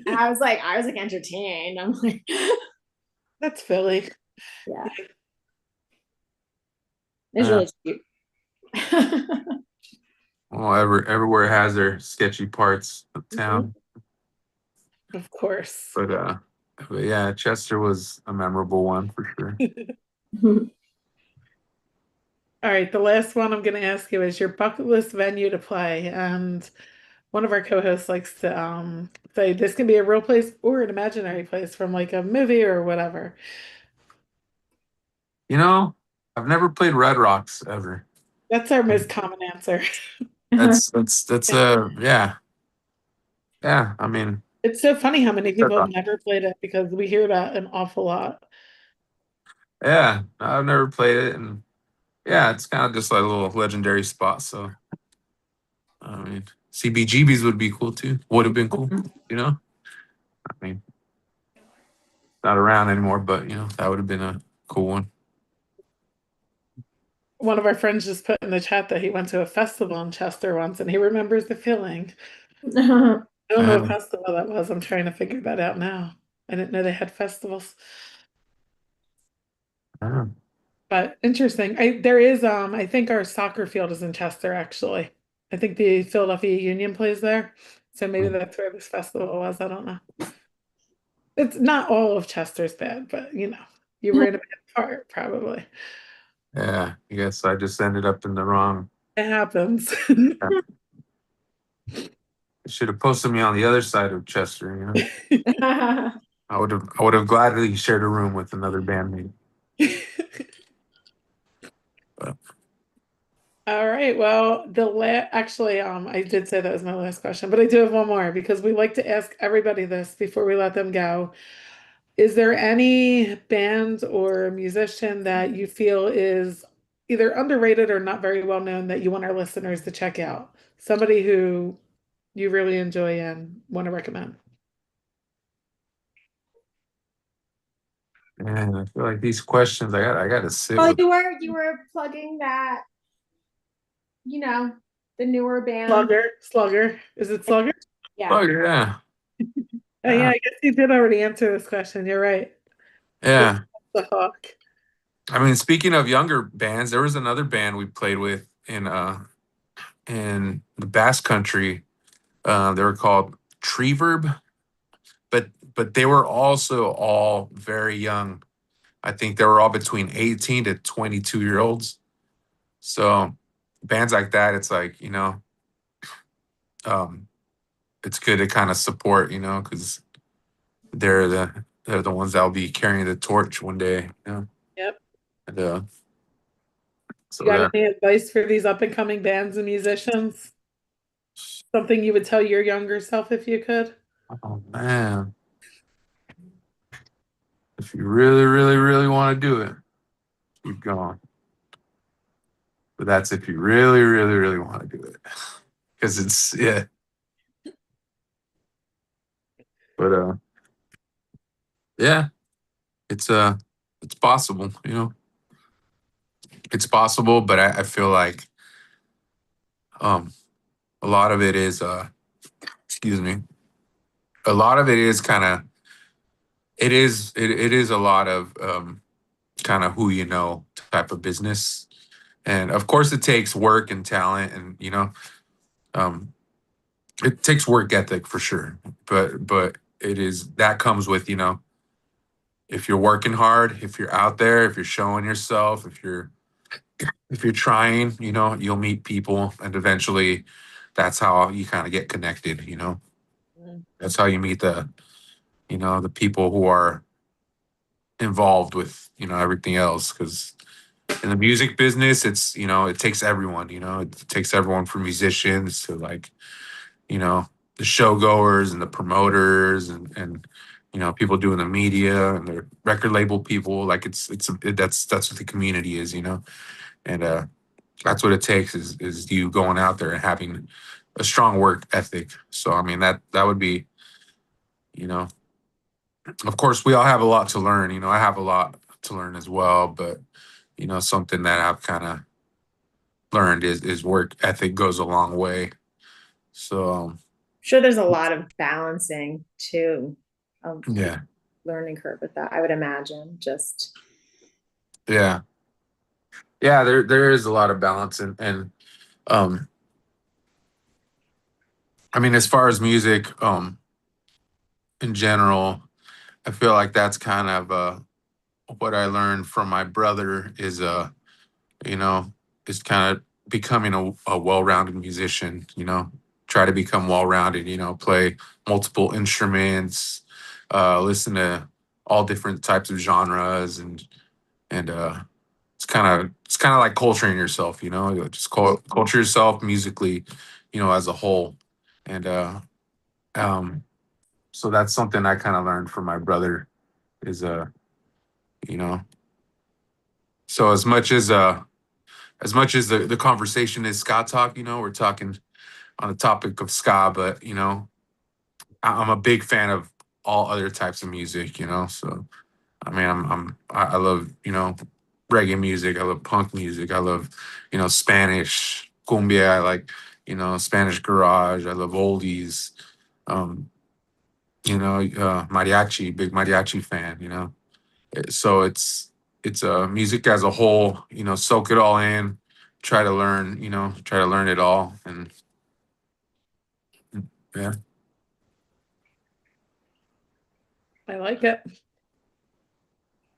And I was like entertained. I'm like, That's Philly. yeah, it's Yeah. really cute. Well, everywhere has their sketchy parts of Mhm. town. Of course. But yeah, Chester was a memorable one for sure. All right, the last one I'm going to ask you is your bucket list venue to play. And one of our co-hosts likes to say this can be a real place or an imaginary place from like a movie or whatever. You know, I've never played Red Rocks ever. That's our most common answer. That's yeah. Yeah, I mean, It's so funny how many Red people have Rock. never played it because we hear that an awful lot. Yeah, I've never played it, and yeah, it's kind of just like a little legendary spot. So I mean, CBGBs would be cool too. Would have been cool, you know. I mean, not around anymore, but that would have been a cool one. One of our friends just put in the chat that he went to a festival in Chester once and he remembers the feeling. I don't know what Yeah, festival that was. I'm trying to figure that out now. I didn't know they had festivals. yeah. But interesting. There is I think our soccer field is in Chester actually. I think the Philadelphia Union plays there. So maybe that's where this festival was. I don't know. It's not all of Chester's bad, but you were in a bad part probably. Yeah, I guess I just ended up in the wrong. It happens. Should have posted me on the other side of Chester. I would have gladly shared a room with another bandmate. But All right. Well, actually, I did say that was my last question, but I do have one more because we like to ask everybody this before we let them go. Is there any band or musician that you feel is either underrated or not very well known that you want our listeners to check out? Somebody who you really enjoy and want to recommend? man, I feel like these questions I got to sit Well, with. you were plugging that, the newer band. Slugger. Is it Slugger? Yeah. Oh yeah, Oh, yeah, yeah, I guess you did already answer this question. You're right. It's yeah. the Hawk. I mean, speaking of younger bands, there was another band we played with in the Basque Country. They were called Tree Verb, but they were also all very young. I think they were all between 18 to 22 year olds. So bands like that, it's like, um, it's good to kind of support, because they're the ones that'll be carrying the torch one day. Yep. And You so got that any advice for these up and coming bands and musicians? Something you would tell your younger self if you could? oh man, if you really, really, really want to do it, keep going. But that's if you really, really, really want to do it. Because it's yeah. But yeah, it's possible. It's possible, but I feel like um a lot of it is excuse me. A lot of it is kind of it is a lot of kind of who you know type of business. And of course it takes work and talent and um it takes work ethic for sure. But it is that comes with, if you're working hard, if you're out there, if you're showing yourself, if you're trying, you'll meet people and eventually that's how you kind of get connected. Mm. That's how you meet the people who are involved with, everything else. Because in the music business, it takes everyone. It takes everyone from musicians to like, you know, the show goers and the promoters and people doing the media and the record label people. Like that's what the community is. And that's what it takes is you going out there and having a strong work ethic. So I mean that would be, you know, of course we all have a lot to learn. I have a lot to learn as well, but something that I've kind of learned is work ethic goes a long way. So sure there's a lot of balancing too of Yeah. learning curve with that, I would imagine. Just Yeah. Yeah, there is a lot of balance and um I mean as far as music, in general, I feel like that's kind of what I learned from my brother is you know, is kind of becoming a well-rounded musician, you know, try to become well-rounded, you know, play multiple instruments, listen to all different types of genres and it's kind of like culturing yourself, you know, just culture yourself musically, you know, as a whole. And um so that's something I kind of learned from my brother is you know, so as much as the conversation is ska talk, you know, we're talking on the topic of ska, but you know, I'm a big fan of all other types of music, you know. So I mean, I love, you know, reggae music. I love punk music. I love, you know, Spanish cumbia. I like, you know, Spanish garage. I love oldies. Um, you know, mariachi, big mariachi fan. You know, so it's music as a whole. You know, soak it all in. Try to learn. You know, try to learn it all. And yeah, I like it.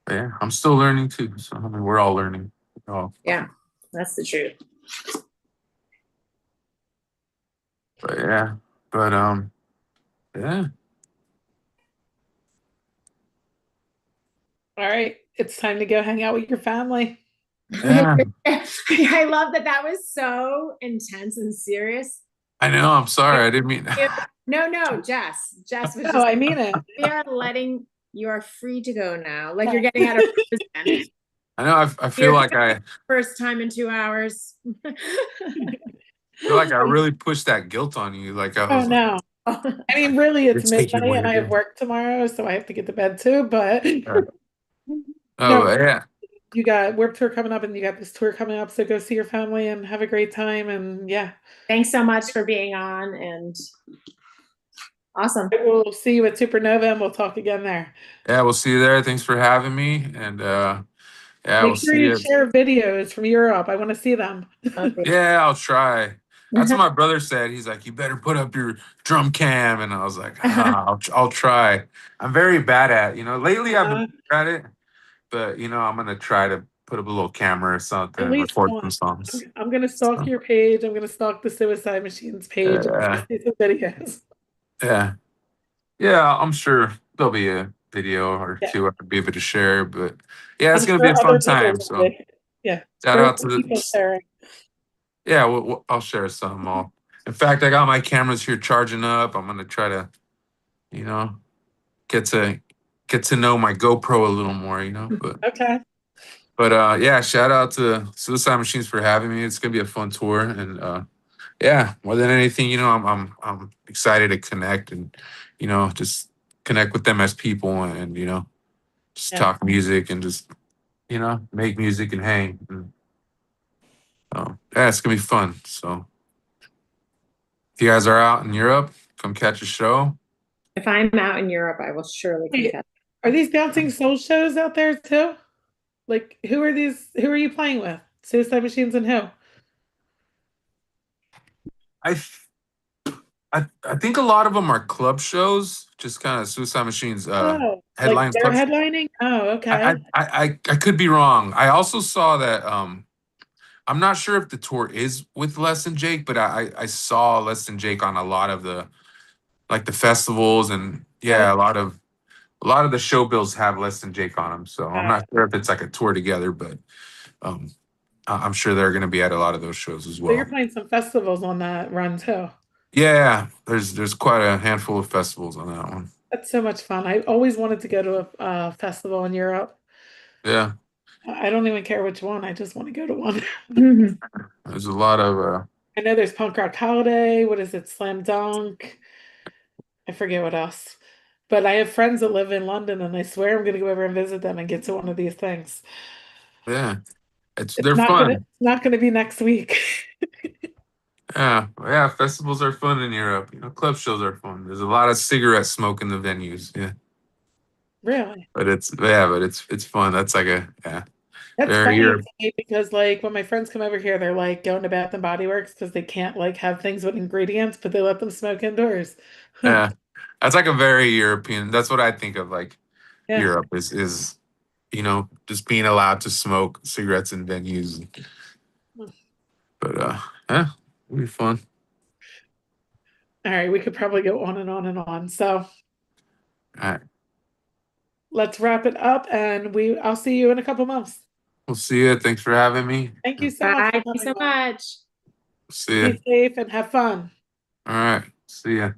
yeah. I'm still learning too. So I mean, we're all learning. Oh, yeah, that's the truth. but yeah, but yeah. All right, it's time to go hang out with your family. Yeah, I love that that was so intense and serious. I know. I'm sorry. I didn't mean. No, Jess was No, just, I mean it. we are letting, you are free to go now. Like you're getting out of prison. I know. I feel You're like I first time in 2 hours. feel like I really pushed that guilt on you. Like I Oh was like, no. I mean, really, you're it's taking midnight what and you're I have doing. work tomorrow, so I have to get to bed too. But Oh no, yeah, you got work tour coming up and you got this tour coming up, so go see your family and have a great time. And yeah, Thanks so much for being on and awesome. we'll see you at Supernova and we'll talk again there. yeah. We'll see you there. Thanks for having me. And yeah, we'll Make sure see you you. share videos from Europe. I want to see them. Yeah, I'll try. That's what my brother said. He's like, you better put up your drum cam, and I was like, I'll try. I'm very bad at, you know. Lately, I've been better at it, but you know, I'm gonna try to put up a little camera or something, At least record some one. songs. I'm gonna stalk So, your page. I'm gonna stalk the Suicide Machines page. I'm gonna yeah, see some videos. yeah. Yeah, I'm sure there'll be a video or Yeah, two I could be able to share, but yeah, it's I'm gonna be a sure fun other people time. will So be. Yeah, shout group out to of people the sharing. yeah, I'll share some. In fact, I got my cameras here charging up. I'm gonna try to, you know, get to get to know my GoPro a little more, you know. Okay. But yeah, shout out to Suicide Machines for having me. It's gonna be a fun tour, and yeah, more than anything, you know, I'm excited to connect and you know just connect with them as people and you know just Yeah. talk music and just you know make music and hang. And, yeah, it's gonna be fun. So if you guys are out in Europe, come catch a show. If I'm out in Europe, I will surely come Wait, catch. are these Bouncing Soul shows out there too? Like, who are these? Who are you playing with? Suicide Machines and who? I I think a lot of them are club shows, just kind of Suicide Machines Oh, like headlines they're club. headlining? Oh, okay. I could be wrong. I also saw that I'm not sure if the tour is with Less Than Jake, but I saw Less Than Jake on a lot of the like the festivals and yeah, a lot of the show bills have Less Than Jake on them. So I'm Uh, not sure if it's like a tour together, but um I'm sure they're going to be at a lot of those shows as so you're well. playing some festivals on that run too. Yeah, there's quite a handful of festivals on that one. That's so much fun. I always wanted to go to a festival in Europe. Yeah, I don't even care which one. I just want to go to one. there's a lot of I know there's Punk Rock Holiday. What is it? Slam Dunk. I forget what else. But I have friends that live in London, and I swear I'm going to go over and visit them and get to one of these things. yeah, they're fun. It's not gonna be next week. Yeah, festivals are fun in Europe. You know, club shows are fun. There's a lot of cigarette smoke in the venues. Yeah, Really? but it's fun. That's like a yeah. That's Very funny Europe. to me because like when my friends come over here, they're like going to Bath and Body Works because they can't like have things with ingredients, but they let them smoke indoors. Huh. Yeah, that's like a very European. That's what I think of like Yeah. Europe is you know just being allowed to smoke cigarettes in venues. But yeah, it'll be fun. All right, we could probably go on and on and on. So All right, let's wrap it up and I'll see you in a couple months. we'll see you. Thanks for having me. Thank you so much Bye. for Thank you coming so on. much. See ya. Be safe and have fun. All right, see ya.